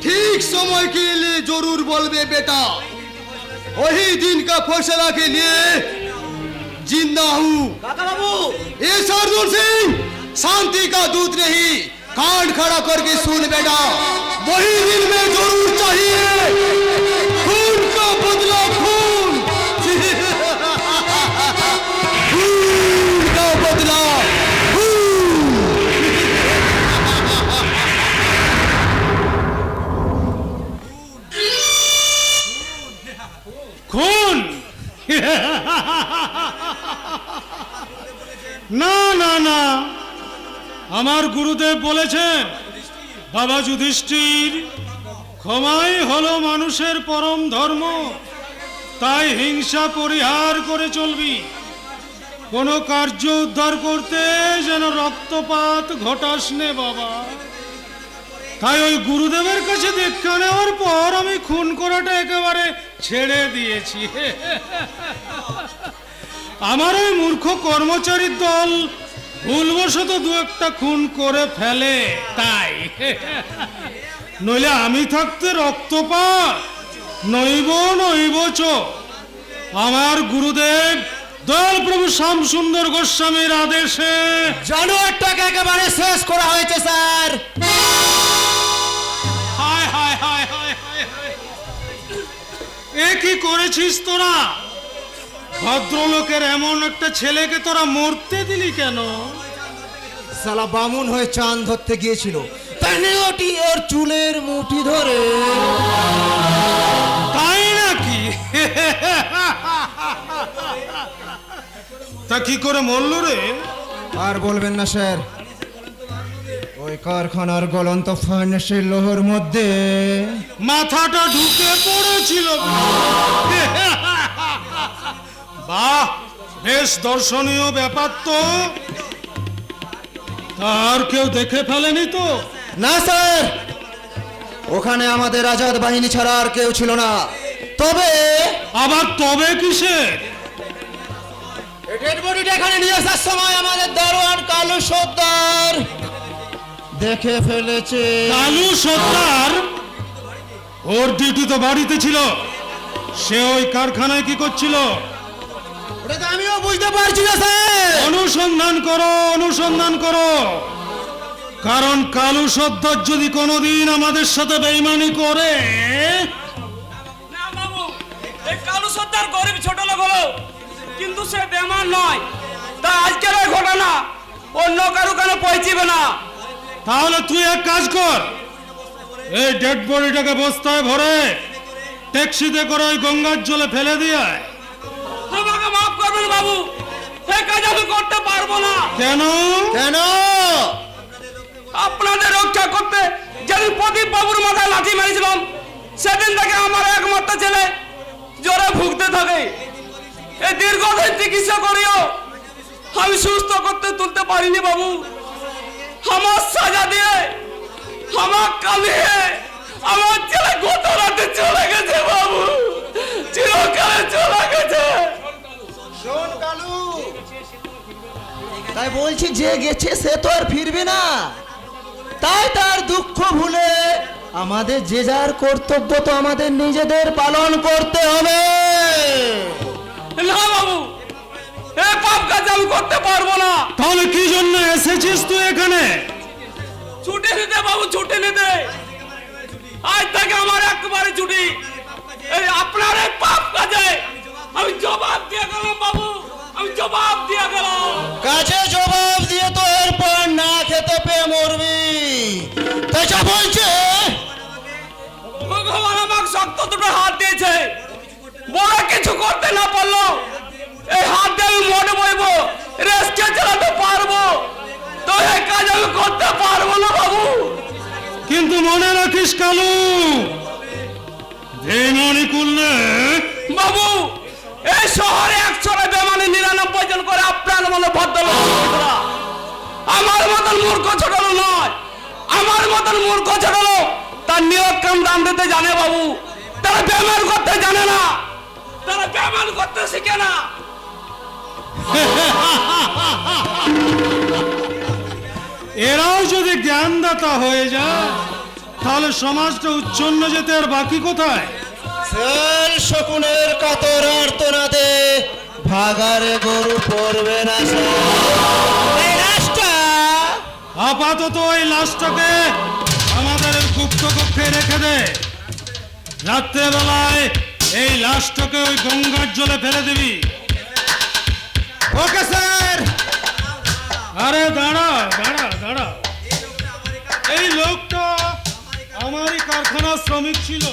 ठीक समय के लिए जरूर बोलबे बेटा, वही दिन का फैसला के लिए जिंदा हूँ। কাকা বাবু ये सरदूल सिंह शांति का दूत नहीं, कान खड़ा करके सुन बेटा, वही दिन में जरूर चाहिए खून का बदला खून। खून का बदला खून। খুন না না না, আমার গুরুদেব বলেছেন বাবা যুধিষ্ঠির, ক্ষমাই হলো মানুষের পরম ধর্ম, তাই হিংসা পরিহার করে চলবি। কোনো কার্য উদ্ধার করতে যেন রক্তপাত ঘটাস নে বাবা। তাই ওই গুরুদেবের কাছে দীক্ষা নেওয়ার পর আমি খুন করাটা একেবারে ছেড়ে দিয়েছি। আমার ওই মূর্খ কর্মচারীর দল ভুলবশত দু একটা খুন করে ফেলে, তাই নইলে আমি থাকতে রক্তপাত নইব নইব চ। আমার গুরুদেব দয়াল প্রভু শ্যামসুন্দর গোস্বামীর আদেশে জানোয়ারটাকে একেবারে শেষ করা হয়েছে স্যার। হায় হায় হায় হায় হায় হায়, এ কি করেছিস তোরা? ভদ্রলোকের এমন একটা ছেলেকে তোরা মরতে দিলি কেন? সালা বামুন হয়ে চাঁদ ধরতে গিয়েছিল, তাই নিয়টি ওর চুলের মুঠি ধরে। তাই নাকি? তা কি করে মরল রে? আর বলবেন না স্যার, ওই কারখানার গলন্ত ফার্নেসের লোহার মধ্যে মাথাটা ঢুকে পড়েছিল। বাহ, বেশ দর্শনীয় ব্যাপার তো। আর কেউ দেখে ফেলেনি তো? না স্যার, ওখানে আমাদের আজাদ বাহিনী ছাড়া আর কেউ ছিল না। তবে আবার তবে কিসের? ডেড বডিটা এখানে নিয়ে আসার সময় আমাদের দারোয়ান কালু সর্দার দেখে ফেলেছে। কালু সর্দার? ওর ডিউটি তো বাড়িতে ছিল, সে ওই কারখানায় কি করছিল? ওটা তো আমিও বুঝতে পারছি না স্যার। অনুসন্ধান করো, অনুসন্ধান করো, কারণ কালু সর্দার যদি কোনোদিন আমাদের সাথে বেইমানি করে। না বাবু, এই কালু সর্দার গরিব ছোট লোক হলো, কিন্তু সে বেমান নয়। তা আজকের ওই ঘটনা অন্য কারো কেন পৌঁছিবে না। তাহলে তুই এক কাজ কর, এই ডেড বডিটাকে বস্তায় ভরে ট্যাক্সিতে করে ওই গঙ্গার জলে ফেলে দিয়ে আয়। তোমাকে মাফ করবেন বাবু, এই কাজ আমি করতে পারবো না। কেন? কেন? আপনাদের রক্ষা করতে যেদিন প্রদীপ বাবুর মাথায় লাঠি মারিছিলাম, সেদিন থেকে আমার একমাত্র ছেলে জ্বরে ভুগতে থাকে। এই দীর্ঘদিন চিকিৎসা করিও আমি সুস্থ করতে তুলতে পারিনি বাবু। আমার সাজা দিয়ে, আমার কামিয়ে আমার ছেলে গত রাতে চলে গেছে বাবু, চিরকালে চলে গেছে। শোন কালু, তাই বলছি যে গেছে সে তো আর ফিরবে না। তাই তার দুঃখ ভুলে আমাদের যে যার কর্তব্য তো আমাদের নিজেদের পালন করতে হবে। না বাবু, এই পাপ কাজ আমি করতে পারবো না। তাহলে কি জন্য এসেছিস তুই এখানে? ছুটি নিতে বাবু, ছুটি নিতে। আজ থেকে আমার একবারে ছুটি। এই আপনার এই পাপ কাজে আমি জবাব দিয়ে পেঁচা বলছে ভগবান আমাকে শক্ত দুটো হাত দিয়েছে, বড় কিছু করতে না পারলো এই হাত দিয়ে আমি মনে বইবো, রেস্কে চালাতে পারবো, তো এই কাজ আমি করতে পারবো না বাবু। কিন্তু মনে রাখিস কালু, বেমানি করলে বাবু এই শহরে 100 বেমানি 99 জন করে আপনার মতো ভদ্রলোক ছোটরা। আমার মতন মূর্খ ছোট লোক নয়, আমার মতন মূর্খ ছোট লোক তার নিয়োগ কাম দাম দিতে জানে বাবু, তারা বেমান করতে জানে না, তারা বেমান করতে শিখে না। এরাও যদি জ্ঞানদাতা হয়ে যায় তাহলে সমাজটা উচ্ছন্ন যেতে আর বাকি কোথায়? সেল শকুনের কাতর আর্তনাদে ভাগারে গরু পড়বে না এই লাশটা আপাতত এই লাশটাকে আমাদের গুপ্ত কক্ষে রেখে দে। রাত্রেবেলায় এই লাশটাকে ওই গঙ্গার জলে ফেলে দিবি। Okay sir. আরে দাঁড়া দাঁড়া দাঁড়া, এই লোকটা আমারই কারখানার শ্রমিক ছিল,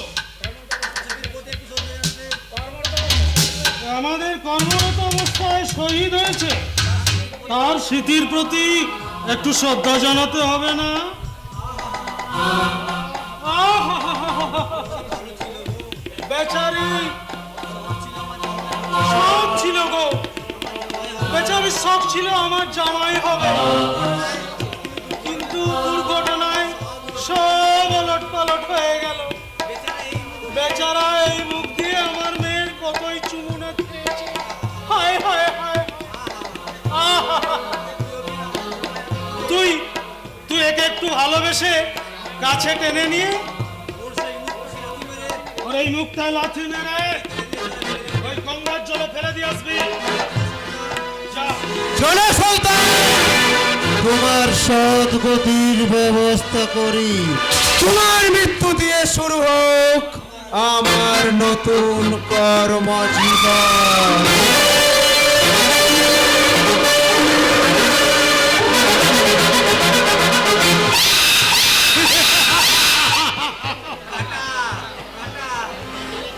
আমাদের কর্মরত অবস্থায় শহীদ হয়েছে, তার স্মৃতির প্রতি একটু শ্রদ্ধা জানাতে হবে না? বেচারি শখ ছিল গো, বেচারি শখ ছিল আমার জামাই হবে, কিন্তু দুর্ঘটনায় সব ওলট পালট হয়ে গেল। বেচারা এই মুখ দিয়ে আমার মেয়ের কতই চুমুনা খেয়েছে। হায় হায় হায়, তুই তুই একে একটু ভালোবেসে কাছে টেনে নিয়ে ওর এই মুখটায় লাথি মেরে ওই গঙ্গার জলে ফেলে দিয়ে আসবি। যা। চলে সুলতান, তোমার সদ্গতির ব্যবস্থা করি। তোমার মৃত্যু দিয়ে শুরু হোক আমার নতুন কর্মজীবন।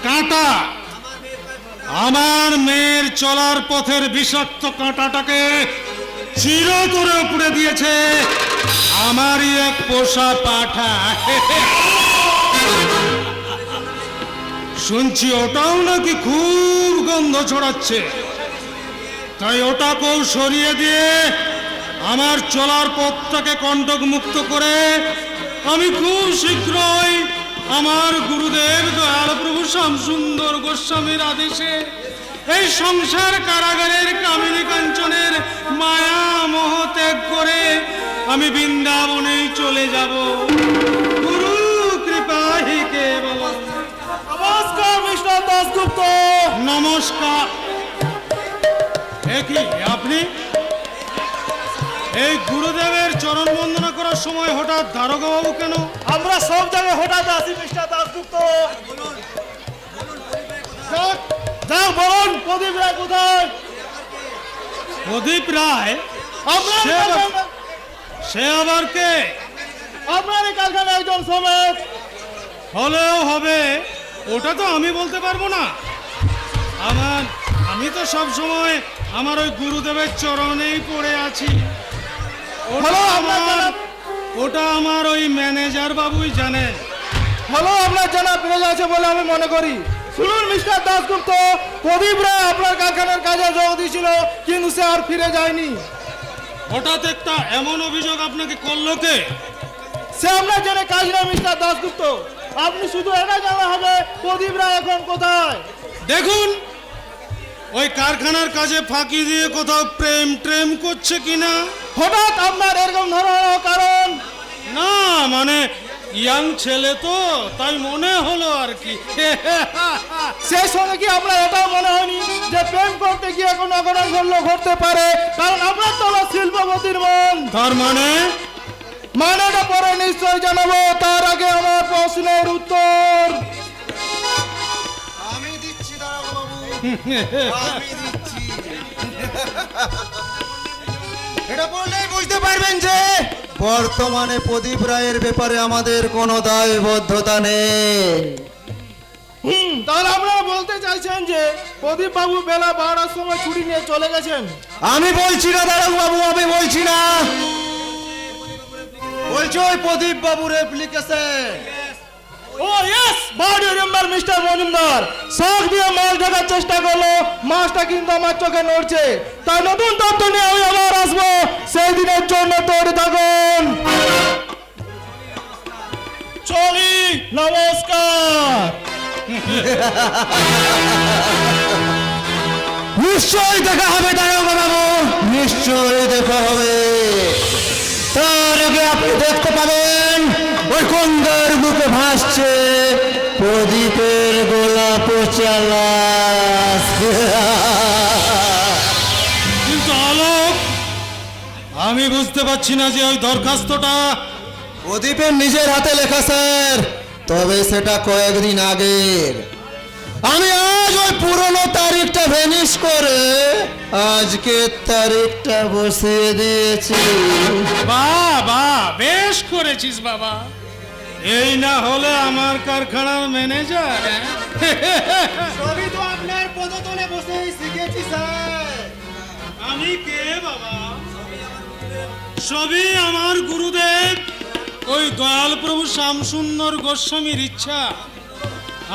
কাঁটা আমার মেয়ের চলার পথের বিষাক্ত কাঁটাটাকে চিরতরে উপড়ে দিয়েছে আমারই এক পোষা পাঠা। শুনছি ওটাও নাকি খুব গন্ধ ছড়াচ্ছে, তাই ওটাকেও সরিয়ে দিয়ে আমার চলার পথটাকে কণ্টক মুক্ত করে আমি খুব শীঘ্রই আমার গুরুদেব দয়াল প্রভু শ্যামসুন্দর গোস্বামীর আদেশে এই সংসার কারাগারের কামিনী কাঞ্চনের মায়া মোহ ত্যাগ করে আমি বৃন্দাবনেই চলে যাব। গুরু কৃপাহি কেবল। নমস্কার মিস্টার দাশগুপ্ত। নমস্কার। কি আপনি এই গুরুদেবের চরণ বন্দনা করার সময় হঠাৎ দারোগা বাবু কেন? আমরা সব জায়গায় হঠাৎ আসি মিস্টার দাশগুপ্ত। বলুন প্রদীপ রায় কোথায়? প্রদীপ রায়? সে আবার কে? আপনার এই কারখানায় একজন শ্রমিক। হলেও হবে, ওটা তো আমি বলতে পারবো না। আমি তো সব সময় আমার ওই গুরুদেবের চরণেই পড়ে আছি। ওটা আমার ওই ম্যানেজার বাবুই জানেন। হলো আপনার জানা পেরে আছে বলে আমি মনে করি। শুনুন মিস্টার দাশগুপ্ত, প্রদীপ রায় আপনার কারখানার কাজে যোগ দিয়েছিল, কিন্তু সে আর ফিরে যায়নি। হঠাৎ একটা এমন অভিযোগ আপনাকে করলো কে? সে আপনার জন্য কাজ না মিস্টার দাশগুপ্ত। আপনি শুধু এটা জানা হবে প্রদীপ রায় এখন কোথায়। দেখুন, ওই কারখানার কাজে ফাঁকি দিয়ে কোথাও প্রেম ট্রেম করছে কিনা। হঠাৎ আপনার এরকম ধরনের কারণ? না মানে ইয়াং ছেলে তো, তাই মনে হলো আর কি। সেই সঙ্গে কি আপনার এটাও মনে হয়নি যে প্রেম করতে গিয়ে কোনো অঘটন ঘটতে পারে? কারণ আপনার তো হলো শিল্পপতির মন। তার মানেটা পরে নিশ্চয় জানাবো, তার আগে আমার প্রশ্নের উত্তর আমি দিচ্ছি। আমি দিচ্ছি। এটা বললেই বুঝতে পারবেন যে বর্তমানে প্রদীপ রায়ের ব্যাপারে আমাদের কোনো দায়বদ্ধতা নেই। তাহলে আপনারা বলতে চাইছেন যে প্রদীপ বাবু বেলা 12টার সময় ছুটি নিয়ে চলে গেছেন? আমি বলছি না দারোগা বাবু, আমি বলছি না, বলছি ওই প্রদীপ বাবুর অ্যাপ্লিকেশন। ও yes, but you remember mister Majumdar, শাক দিয়ে মাছ ঢাকার চেষ্টা করলো, মাছটা কিন্তু আমার চোখে নড়ছে। তাই নতুন তথ্য নিয়ে আমি আবার আসবো, সেই দিনের জন্য তৈরি থাকুন। চলি, নমস্কার। নিশ্চয়ই দেখা হবে দারোগা বাবু, নিশ্চয়ই দেখা হবে। তার আগে আপনি দেখতে পাবেন ওই গঙ্গার বুকে ভাসছে প্রদীপের গোলাপ চালাস। কিন্তু আলোক, আমি বুঝতে পারছি না যে ওই দরখাস্তটা প্রদীপের নিজের হাতে লেখা স্যার, তবে সেটা কয়েকদিন আগের। আমি আজ ওই পুরনো তারিখটা ভ্যানিশ করে আজকের তারিখটা বসিয়ে দিয়েছি। বাবা, বেশ করেছিস বাবা। এই না হলে আমার কারখানার ম্যানেজার। সবই তো আপনার পদতলে বসেই শিখেছি স্যার। আমি কে বাবা? সবই আমার গুরুদেব ওই দয়াল প্রভু শ্যামসুন্দর গোস্বামীর ইচ্ছা।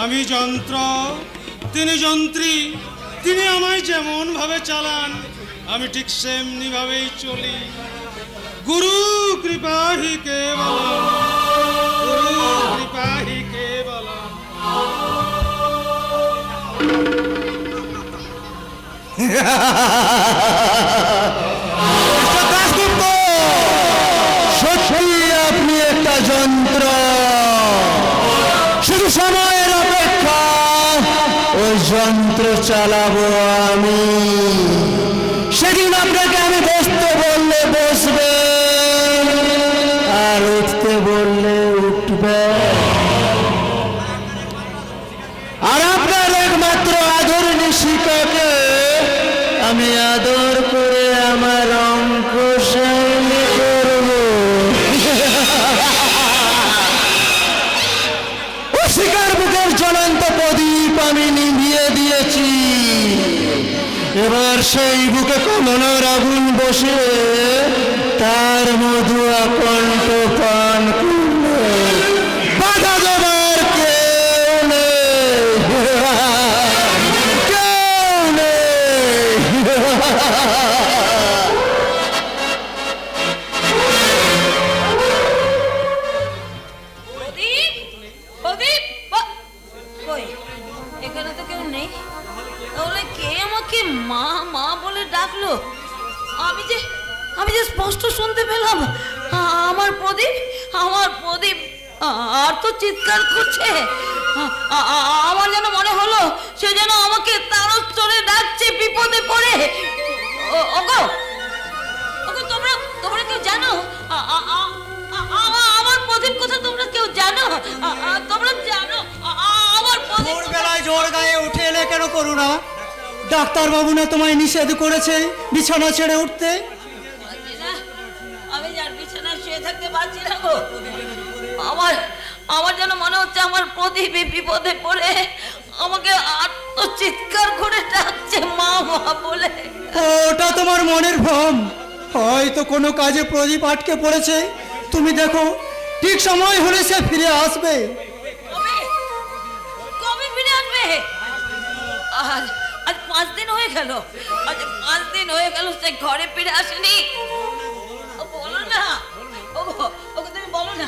আমি যন্ত্র, তিনি যন্ত্রী। তিনি আমায় যেমন ভাবে চালান আমি ঠিক সেমনি ভাবেই চলি। গুরু কৃপা হি কেবলম, গুরু কৃপা হি কেবলম। দাশগুপ্ত, সত্যি আপনি একটা যন্ত্র। শুধু সময়ের অপেক্ষা, ওই যন্ত্র চালাবো আমি। সেদিন আপনাকে আমি বসতে বললে বসবে, আর উঠতে বললে উঠবে। আর আপনার একমাত্র আদরণী শিক্ষাকে আমি আদর করে আমার অঙ্ক শৈলী করব। শিকার বুকের জ্বলন্ত প্রদীপ আমি নিভিয়ে দিয়েছি। এবার সেই বুকে কমলার আগুন বসে তার মধু আকণ্ঠ পান করলে বাধা দেবার কেউ নেই, কেউ নেই। প্রদীপ, প্রদীপ, কই এখানে তো কেউ নেই। তাহলে কে আমাকে মা মা বলে ডাকলো? আমি যে স্পষ্ট শুনতে পেলাম আমার প্রদীপ, আমার প্রদীপ আর তো চিৎকার করছে। আমার যেন মনে হলো সে যেন আমাকে তারস্বরে ডাকছে বিপদে পড়ে। ওগো, ওগো, তোমরা কেউ জানো আমার প্রদীপ কথা? তোমরা কেউ জানো? তোমরা জানো আমার প্রদীপ? ভোরবেলায় জোর গায়ে উঠে এলে কেন করুণা? ডাক্তার বাবু না তোমায় নিষেধ করেছে বিছানা ছেড়ে উঠতে? আমি যার বিছানায় শুয়ে থাকতে পারছি না গো। আমার যেন মনে হচ্ছে আমার প্রদীপ বিপদে পড়ে আমাকে আত্মচিৎকার করে ডাকছে মা মা বলে। ওটা তোমার মনের ভ্রম। হয়তো কোনো কাজে প্রদীপ আটকে পড়েছে। তুমি দেখো, ঠিক সময় হলে সে ফিরে আসবে। কবে ফিরে আসবে? আজ 5 দিন হয়ে গেল। আজ 5 দিন হয়ে গেল সে ঘরে ফিরে আসেনি। বলো না, ওকে তুমি বলো না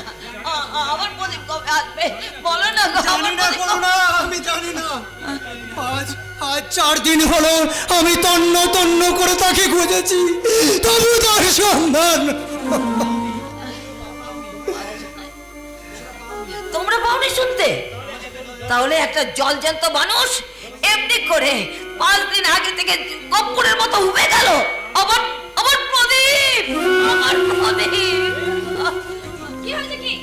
আমার প্রদীপ কবে আসবে? বলো না গো। জানি না করুণা, আমি জানি না। আজ 4 দিন হলো আমি তন্ন তন্ন করে তাকে খুঁজেছি, তবু তার সন্ধান। তোমরা পাওনি শুনতে? তাহলে একটা জলজ্যান্ত মানুষ এমনি করে 5 দিন আগে থেকে কপ্পুরের মতো উবে গেল। আমার প্রদীপ, আমার প্রদীপ। কি হয়েছে কি?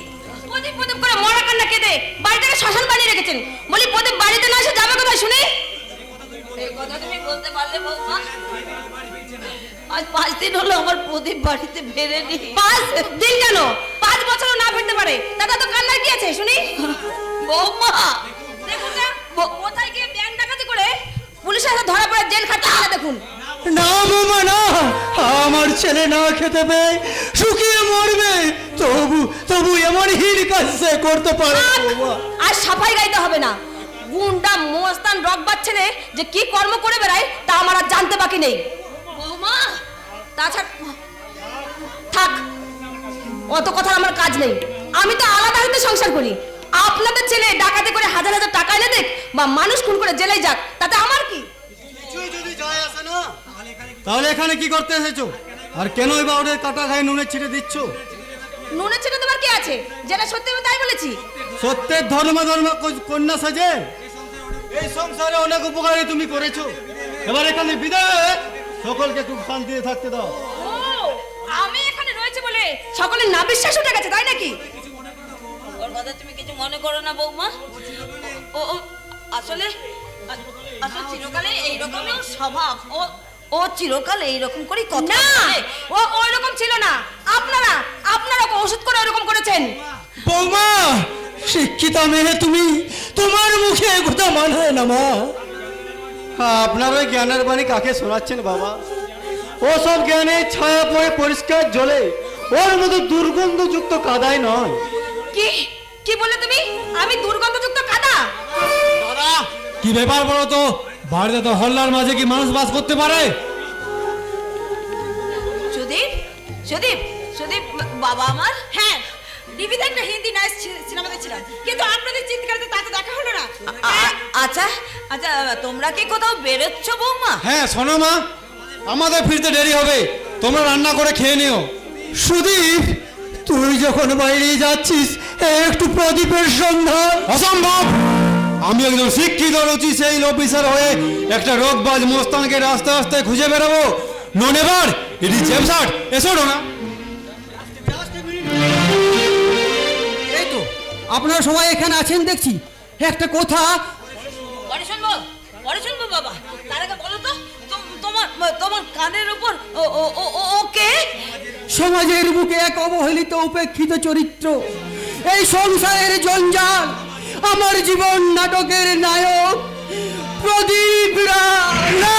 প্রদীপ প্রদীপ করে মরা কান্না কেঁদে বাড়িটাকে শ্মশান বানিয়ে রেখেছেন। বলি প্রদীপ বাড়িতে না এসে যাবে কোথায় শুনি? এই কথা তুমি বলতে পারলে বৌমা? আজ 5 দিন হলো আমার প্রদীপ বাড়িতে ফেরেনি। 5 দিন কেন 5 বছরও না ফিরতে পারে, দাদা তো কান্নার কি আছে শুনি? বৌমা, দেখুন না, কোথায় গিয়ে ব্যাংক ডাকাতি করে পুলিশের হাতে ধরা পড়ে জেল খাটতে গেলে দেখুন। না বৌমা না, আমার ছেলে না খেতে পেয়ে শুকিয়ে মরবে, তবু তবু এমন হীন কাজ সে করতে পারে না বৌমা। আর সাফাই গাইতে হবে না, গুন্ডা মোস্তান রকবার ছেলে যে কি কর্ম করে বেড়ায় তা আমার আর জানতে বাকি নেই। বৌমা, তাছাড়া থাক, অত কথা আমার কাজ নেই। আমি তো আলাদা হইতে সংসার করি। আপনাদের ছেলে ডাকাতি করে হাজার হাজার টাকা এনে দেখ বা মানুষ খুন করে জেলে যাক, তাতে আমার কি? কিছুই যদি যায় আসে না, তাহলে এখানে কি করতে এসেছো? আর কেনই বা ওদের কাটা গায়ে নুনে ছিটে দিচ্ছ? নুনে ছেড়ে দেবার কি আছে? যেটা সত্যি আমি তাই বলেছি। সত্যের ধর্ম কন্যা সাজে এই সংসারে অনেক উপকারী তুমি করেছো। এবার এখানে বিদায় হয়ে সকলকে খুব শান্তিতে থাকতে দাও। ও, আমি এখানে রয়েছে বলে সকলের না বিশ্বাস উঠে গেছে তাই নাকি? ওর কথা তুমি কিছু মনে করো না বৌমা। ও ও আসলে আসলে চিরকালে এইরকমই ওর স্বভাব। ও চিরকাল এইরকম করেই কথা না, বলে। ও ওইরকম ছিল না। আপনারা ওকে ওষুধ করে ওরকম করেছেন। বৌমা, শিক্ষিতা মেয়ে তুমি, তোমার মুখে এ কথা মানায় না মা। আপনার ওই জ্ঞানের বাণী কাকে শোনাচ্ছেন বাবা? ও সব জ্ঞানের ছায়া পড়ে পরিষ্কার জলে, ওর মতো দুর্গন্ধযুক্ত কাদায় নয়। কি কি বলে তুমি? আমি দুর্গন্ধযুক্ত কাদা? দাদা, কি ব্যাপার বলো তো? বাড়িতে তো হল্লার মাঝে কি মানুষ বাস করতে পারে? সুদীপ, সুদীপ, সুদীপ বাবা আমার। হ্যাঁ, টিভিতে একটা হিন্দি নাইস সিনেমা দেখছিলাম, কিন্তু আপনাদের চিৎকারে তাতে দেখা হলো না। আচ্ছা আচ্ছা, তোমরা কি কোথাও বেরোচ্ছ বৌমা? হ্যাঁ শোনো মা, আমাদের ফিরতে দেরি হবে, তোমরা রান্না করে খেয়ে নিও। সুদীপ, তুই যখন বাইরে যাচ্ছিস একটু প্রদীপের সন্ধান। অসম্ভব! আমি একজন শিক্ষিত রুচিশীল অফিসার হয়ে একটা রোগবাজ মোস্তানকে রাস্তা রাস্তায় খুঁজে বেরাবো? No never, it is absurd. এসো না। এই তো আপনারা সবাই এখানে আছেন দেখছি। একটা কথা, পরে শুনবো বাবা। তার আগে বলো তো, তোমার তোমার কানের উপর ওকে সমাজের বুকে এক অবহেলিত উপেক্ষিত চরিত্র, এই সংসারের জঞ্জাল, আমার জীবন নাটকের নায়ক প্রদীপ রায়। না!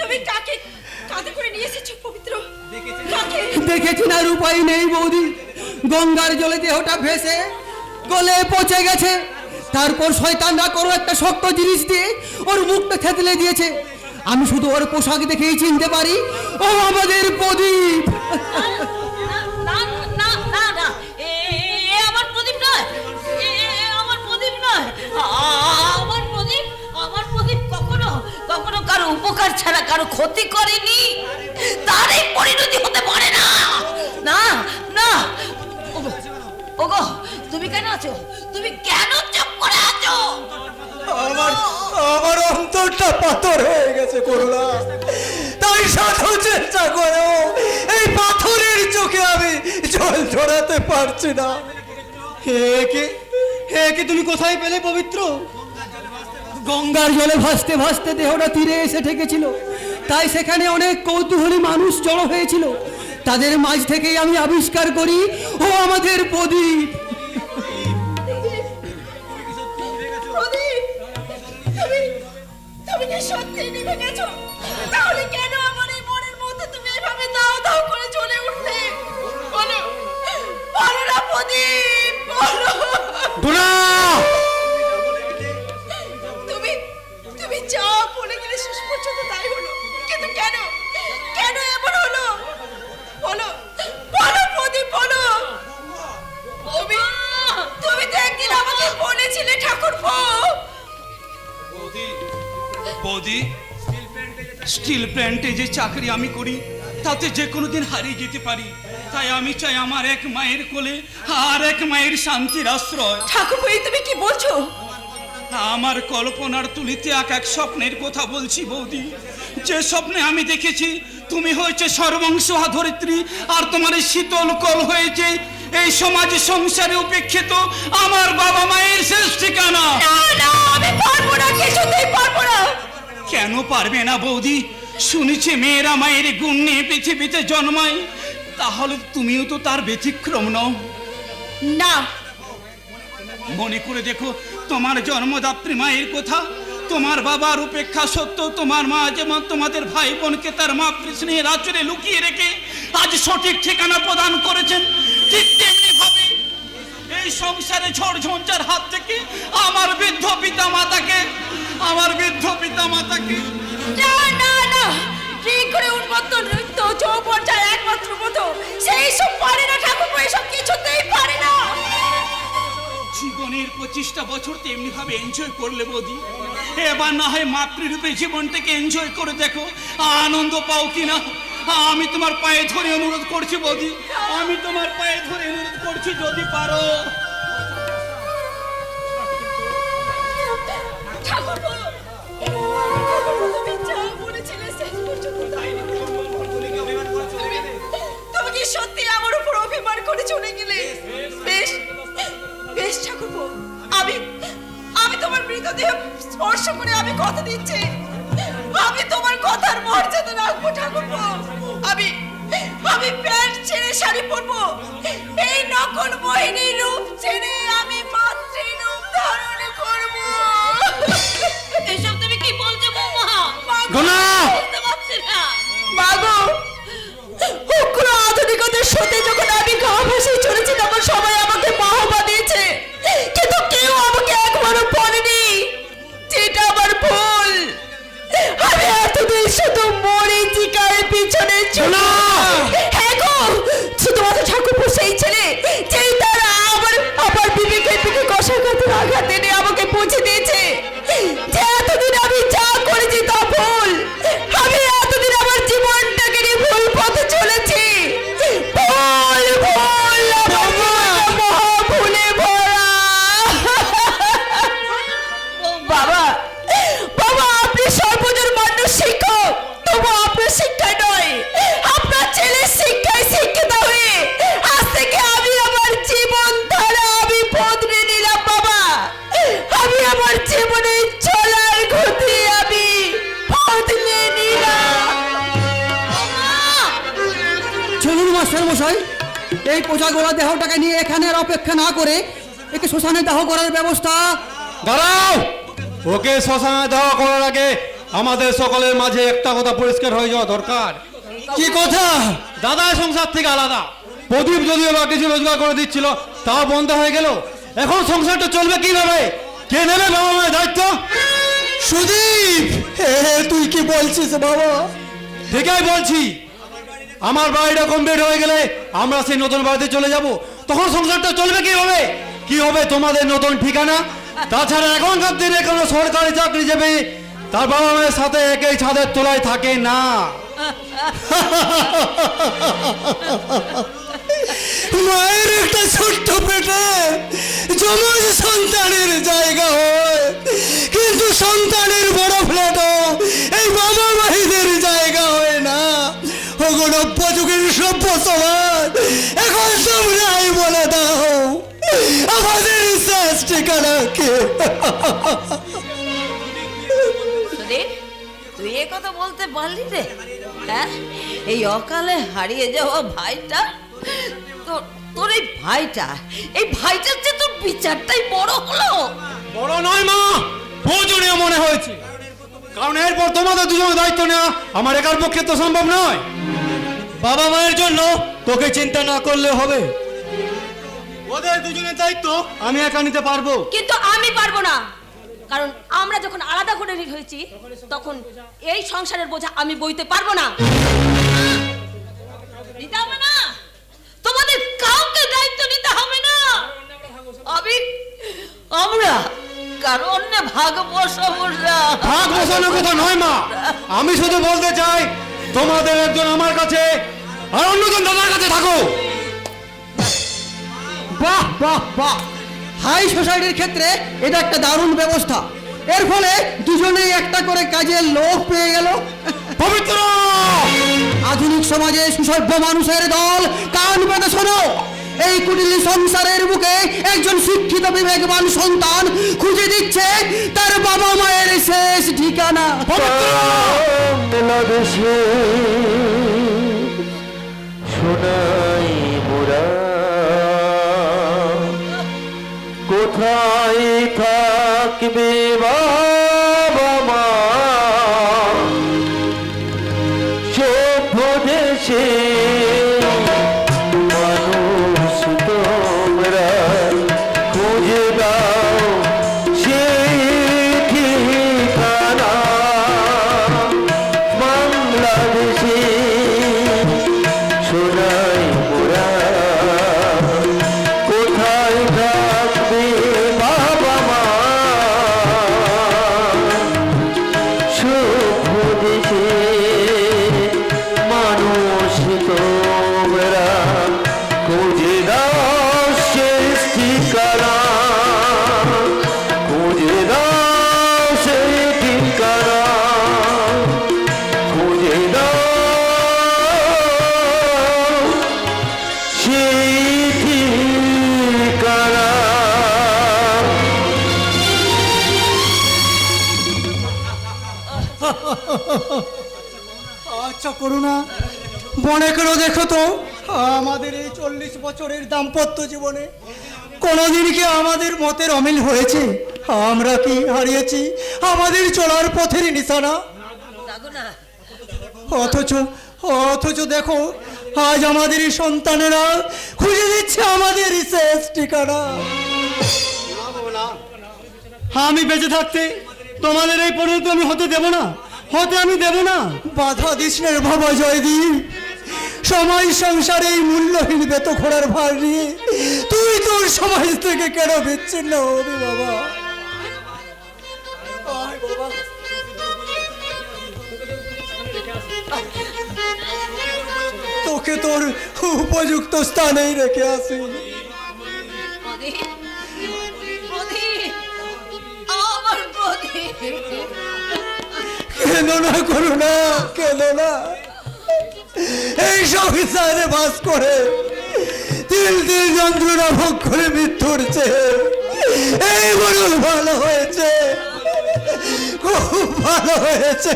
তুমি কাকে কাঁধে করে নিয়ে এসেছো পবিত্র? কাকে? দেখেছি না, উপায় নেই বৌদি। গঙ্গার জলে দেহটা ভেসে গলে পচে গেছে, তারপর শয়তানরা কোনো একটা শক্ত জিনিস দিয়ে ওর মুখটা থেতলে দিয়েছে। আমি শুধু ওর পোশাক দেখেই চিনতে পারি ও আমাদের প্রদীপ। না না না না, এ আমার প্রদীপ নয়, এ আমার প্রদীপ নয়। আমার প্রদীপ কখনো কখনো কারো উপকার ছাড়া কারো ক্ষতি করেনি। তার এই পরিণতি হতে পারে না। না না, ওগো তুমি কেন আছো? তুমি কেন চুপ করে আছো? আমার অন্তরটা পাথর হয়ে গেছে করুণা, তাই সাধু চেষ্টা করো, এই পাথরের চোখে আমি জল ঝরাতে পারছি না। হে কি তুমি কোথায় পেলে পবিত্র? গঙ্গার জলে ভাসতে ভাসতে দেহটা তীরে এসে ঠেকেছিল, তাই সেখানে অনেক কৌতূহলী মানুষ জড়ো হয়েছিল। তাদের মাঝ থেকেই আমি আবিষ্কার করি ও আমাদের প্রদীপ। তুমি কি সত্যি নেমে গেছো? তাহলে কেন আমার এই মনের মধ্যে তুমি এভাবে দাও দাও করে চলে উঠলে? বলো বলো না প্রদীপ, বলো। তুমি যা বলে গেলে শেষ পর্যন্ত তাই হলো, কিন্তু কেন কেন এমন হলো? বলো বলো প্রদীপ, বলো। তুমি তো একদিন আমাকে বলেছিলে ঠাকুরপো। বৌদি, স্টিল প্ল্যান্টে যে চাকরি আমি করি তাতে যে কোনো দিন হারিয়ে যেতে পারি, তাই আমি চাই আমার এক মায়ের কোলে আর এক মায়ের শান্তির আশ্রয়। ঠাকুরপো, এই তুমি কি বলছো? আমার কল্পনার তুলিতে এক স্বপ্নের কথা বলছি বৌদি। যে স্বপ্নে আমি দেখেছি তুমি হয়েছে সর্বংশ ধরিত্রী, আর তোমার এই শীতল কল হয়েছে এই সমাজে সংসারে উপেক্ষিত আমার বাবা মায়ের শেষ ঠিকানা। না না, আমি পারবো না, কিছুতেই পারবো না। কেন পারবে না বৌদি? শুনেছি মেয়েরা মায়ের গুণ নিয়ে পৃথিবীতে জন্মায়, তাহলে তুমিও তো তার ব্যতিক্রম নও। না, মনে করে দেখো তোমার জন্মদাত্রী মায়ের কথা। তোমার বাবার উপেক্ষা সত্ত্বেও তোমার মা যেমন তোমাদের ভাই বোনকে তার মাতৃস্নেহের আঁচলে লুকিয়ে রেখে আজ সঠিক ঠিকানা প্রদান করেছেন, ঠিক তেমনি ভাবে এই সংসারে ঝড় ঝঞ্ঝার হাত থেকে আমার বৃদ্ধ পিতা মাতাকে না, না, না, ঠিক করে উন্মত্ত নৃত্য যৌবন যায় একমাত্র মতো, সেই সব পারে না ঠাকুরপো, এসব কিছুতেই পারে না। জীবনের 25টা বছর তেমনি ভাবে এনজয় করলে বৌদি, এবার না হয় মাতৃরূপে জীবনটাকে এনজয় করে দেখো, আনন্দ পাও কিনা। আমি তোমার পায়ে ধরে অনুরোধ করছি বৌদি, আমি তোমার পায়ে ধরে অনুরোধ করছি, যদি পারো। ঠাকুরপো, তুমি যা বলেছিলে শেষ পর্যন্ত তাই না। তুমি কি সত্যি আমার উপর অভিমান করে চলে গেলে? বেশ বেশ ঠাকুরপো, আমি তোমার মৃতদেহ স্পর্শ করে আমি কথা দিচ্ছি, আমি তোমার কথার মর্যাদা রাখবো ঠাকুরপো। আমি প্যান্ট ছেড়ে শাড়ি পরবো, এই নকল মোহিনী রূপ ছেড়ে আমি মাতৃ রূপ ধারণ করবো। এসব তুমি কি বলছো বৌমা? গোনা! বুঝতে পারছি না। মাগো, উগ্র আধুনিকতার সাথে যখন আমি গা ভাসিয়ে চলেছি, তখন সবাই আমাকে বাহবা দিয়েছে, কিন্তু কেউ আমাকে একবারও বলেনি যেটা আমার ভুল। আমি এতদিন শুধু মরীচিকার পিছনে ছিল। হ্যাঁ গো, শুধুমাত্র ঠাকুরপো সেই ছেলে যেই তারা আমার বিবেকের পিঠে কষাঘাতের আঘাত এনে আমাকে পৌঁছে দিয়েছে যে এতদিন আমি যা করেছি তা ভুল। আমি এতদিন আমার জীবনটাকে নিয়ে ভুল পথে চলেছি। ভুল ভুল, আমার জীবনটা মহা ভুলে ভরা। বাবা, বাবা, আপনি সর্বজন মানুষ শিক্ষক, তবু আপনার শিক্ষায় নয়, আপনার ছেলের শিক্ষায় শিক্ষিত হয়ে আজ থেকে আমি আমার জীবন ধারা আমি বদলে নিলাম। বাবা, আমি আমার জীবনে চলার গতি আমি বদলে নিলাম। চলুন মাস্টার মশাই, এই পোজা গোড়া দেহটাকে নিয়ে এখানে আর অপেক্ষা না করে একে শ্মশানে দাহ করার ব্যবস্থা। দাঁড়াও! ওকে শ্মশানে দেওয়া করার আগে আমাদের সকলের মাঝে একটা কথা পরিষ্কার হয়ে যাওয়া দরকার। কি কথা? দাদা সংসার থেকে আলাদা, প্রদীপ যদিও বা কিছু রোজগার করে দিচ্ছিল, তাও বন্ধ হয়ে গেল। এখন সংসারটা চলবে কিভাবে? কে নেবে বাবা মায়ের দায়িত্ব? সুদীপ, তুই কি বলছিস বাবা? ঠিকই বলছি। আমার বাড়িটা কমপ্লিট হয়ে গেলে আমরা সেই নতুন বাড়িতে চলে যাব, তখন সংসারটা চলবে কিভাবে? কি হবে তোমাদের নতুন ঠিকানা? তাছাড়া এখনকার দিনে কোনো সরকারি চাকরিজীবী তার বাবা মায়ের সাথে একই ছাদের তলায় থাকে না। মায়ের একটা ছোট্ট পেটে যমজ সন্তানের জায়গা হয়, কিন্তু সন্তানের বড় ফ্ল্যাটও এই বাবা মায়েদের জায়গা হয় না। ওগো নব্যযুগের সভ্য সমাজ, এখন তোমরাই বলে দাও আমাদের শেষ ঠিকানা কে? সুধীর, তুই এ কথা বলতে পারলি রে? হ্যাঁ, এই অকালে হারিয়ে যাওয়া ভাইটা, তোর এই ভাইটার যে তোর বিচারটাই বড় হলো। বড় নয় মা, প্রয়োজনীয় মনে হয়েছে, কারণ এরপর তোমাদের দুজনের দায়িত্ব নেওয়া আমার একার পক্ষে তো সম্ভব নয়। বাবা মায়ের জন্য তোকে চিন্তা না করলে হবে, ওদের দুজনের দায়িত্ব আমি একা নিতে পারবো। কিন্তু আমি পারবো না, কারণ আমরা যখন আলাদা করে হয়েছি তখন এই সংসারের বোঝা আমি বইতে পারবো না। নিতে হবে না, তোমাদের কাউকে দায়িত্ব নিতে হবে না। আমরা কারণ ভাগ বসাবো না। ভাগ বসানোর কথা নয় মা, আমি শুধু বলতে চাই তোমাদের একজন আমার কাছে আর অন্যজন দাদার কাছে থাকো। বাহ বাহ বাহ, হাই সোসাইটির ক্ষেত্রে এটা একটা দারুণ ব্যবস্থা। এর ফলে দুজনেই একটা করে কাজের লোক পেয়ে গেল। পবিত্র আধুনিক সমাজে সুসভ্য মানুষের দল, কান পেতে শোনো, এই কুটিল সংসারের বুকে একজন শিক্ষিত বিবেকবান সন্তান খুঁজে দিচ্ছে তার বাবা মায়ের শেষ ঠিকানা। বাংলাদেশে সোনাই মোরা কোথায় থাকবে বাবা মা সভ্য দেশে মানুষ তোমরা খুঁজে দাও সেই ঠিকানা বাংলাদেশে সোনাই মোরা কোথায় থাকবে বাবা মা সভ্য দেশে মানুষ তোমরা খুঁজে দাও শেষ ঠিকানা খুঁজে দাও সেই ঠিকানা খুঁজে দাও সেই ঠিকানা। আচ্ছা করুণা, মনে করে দেখো তো, আমাদের এই 40 বছরের দাম্পত্য জীবনে কোনোদিন কি আমাদের মতের অমিল হয়েছে? আমরা কি হারিয়েছি আমাদের চলার পথের নিশানা? দেখো না, অথচ দেখো আজ আমাদের এই সন্তানেরা খুঁজে দিচ্ছে আমাদের শেষ ঠিকানা। আমি বেঁচে থাকতে তোমাদের এই পরিণতি আমি হতে দেব না, আমি দেব না। বাধা দিস না বাবা জয়দীপ, সময় সংসারে এই মূল্যহীন বেত খোড়ার ভার নিয়ে তুই তোর সমাজ থেকে কেন বিচ্ছিন্ন হবি বাবা? আয় বাবা, তোকে তোর উপযুক্ত স্থানেই রেখে আসি। প্রদীপ, প্রদীপ, আমার প্রদীপ। কেন না করুণা, কেন না? এই সংসারে বাস করে তিল তিল যন্ত্রণা ভোগ করে মৃত্যুর চেয়ে এই বড় ভালো হয়েছে, খুব ভালো হয়েছে।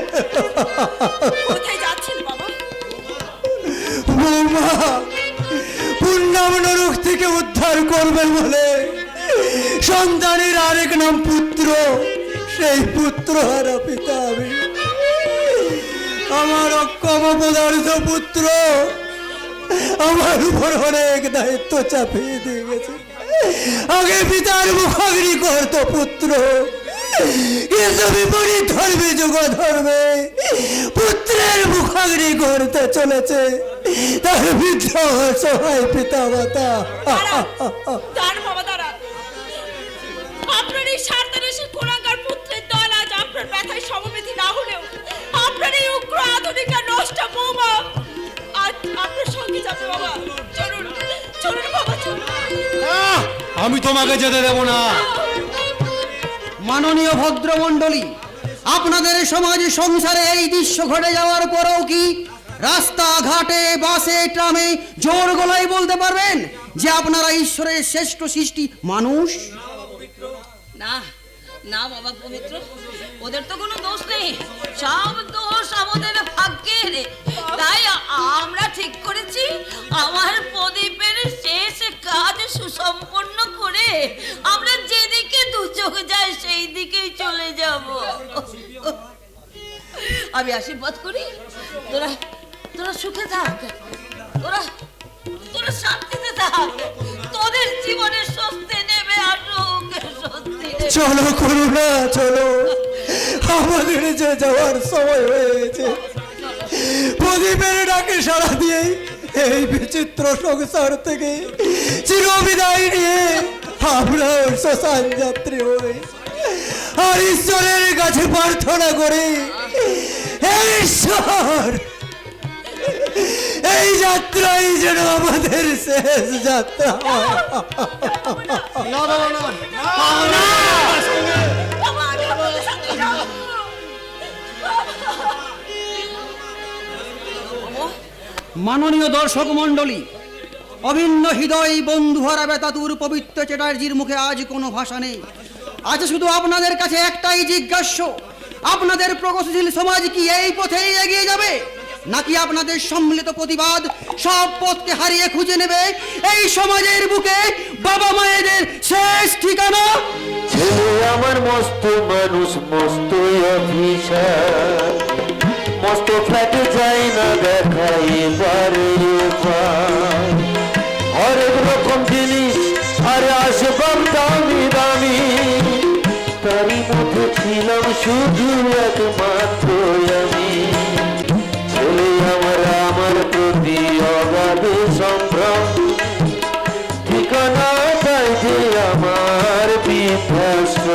কোথায় যাচ্ছেন বাবা? বৌমা পূর্ণাম নরক থেকে উদ্ধার করবেন বলে সন্তানের আরেক নাম পুত্র, সেই পুত্র হারা পিতা আমি। আমার অক্ষম পদার্থ পুত্র আমার উপর অনেক দায়িত্ব চাপিয়ে দিয়ে গেছে। আগে পিতার মুখাগ্নি করত পুত্র, কিন্তু বিপরীত ধর্মে যুগ ধর্মে পুত্রের মুখাগ্নি করতে চলেছে তার বৃদ্ধ সহায় পিতা মাতা। দাঁড় বাবা দাঁড়া, আপনার এই স্বার্থান্বেষী কোলাঙ্গার পুত্রের দল আজ আপনার ব্যথায় সমবেতি না হলেও আপনার এই উগ্র আধুনিকা নষ্ট বৌমা আজ আপনার সঙ্গে যাবে বাবা। চলুন চলুন বাবা চলুন। আমি তোমাকে যেতে দেব না। মাননীয় ভদ্রমণ্ডলী, আপনাদের সমাজে সংসারে এই দৃশ্য ঘটে যাওয়ার পরেও কি রাস্তাঘাটে বাসে ট্রামে জোর গলায় বলতে পারবেন যে আপনারা ঈশ্বরের শ্রেষ্ঠ সৃষ্টি মানুষ? না না বাবা পবিত্র, ওদের তো কোনো দোষ নেই, সব দোষ আমাদের ভাগ্যের। তাই আমরা ঠিক করেছি আমার প্রদীপের শেষ কাজ সুসম্পন্ন করে আমরা যেদিকে দু চোখ যাই সেই দিকেই চলে যাব। আমি আশীর্বাদ করি তোরা তোরা সুখে থাক, তোরা তোরা শান্তিতে থাক, তোদের জীবনে স্বস্তি নেবে আসুক, স্বস্তি নেবে। চলো করুণা চলো, আমাদের যে যাওয়ার সময় হয়েছে। প্রদীপের ডাকে সাড়া দিয়ে এই বিচিত্র সংসার থেকে চিরবিদায় নিয়ে আমরা শ্মশান যাত্রী হই আর ঈশ্বরের কাছে প্রার্থনা করি, হে ঈশ্বর এই যাত্রাই যেন আমাদের শেষ যাত্রা হয়। না বাবা না, মাননীয় দর্শক মণ্ডলী, অভিন্ন হৃদয় বন্ধুহারা বেতাতুর পবিত্র চ্যাটার্জির মুখে আজ কোনো ভাষা নেই। আজ শুধু আপনাদের কাছে একটাই জিজ্ঞাস্য, আপনাদের প্রগতিশীল সমাজ কি এই পথেই এগিয়ে যাবে, নাকি আপনাদের সম্মিলিত প্রতিবাদ সব পথকে হারিয়ে খুঁজে নেবে এই সমাজের বুকে বাবা মায়েদের শেষ ঠিকানা? ছেলে আমার মস্ত মানুষ, মস্ত অফিসার, মস্ত ফ্ল্যাটে যাই না দেখা এবারে হরেক রকম জিনিস আর আসবাব দামি দামি, তারই মধ্যে ছিলাম শুধু একমাত্র আমি। ছেলে আমার প্রতি অগাধ সম্ভ্রম, ঠিকানা তাই যে আমার বিধ্বস্ত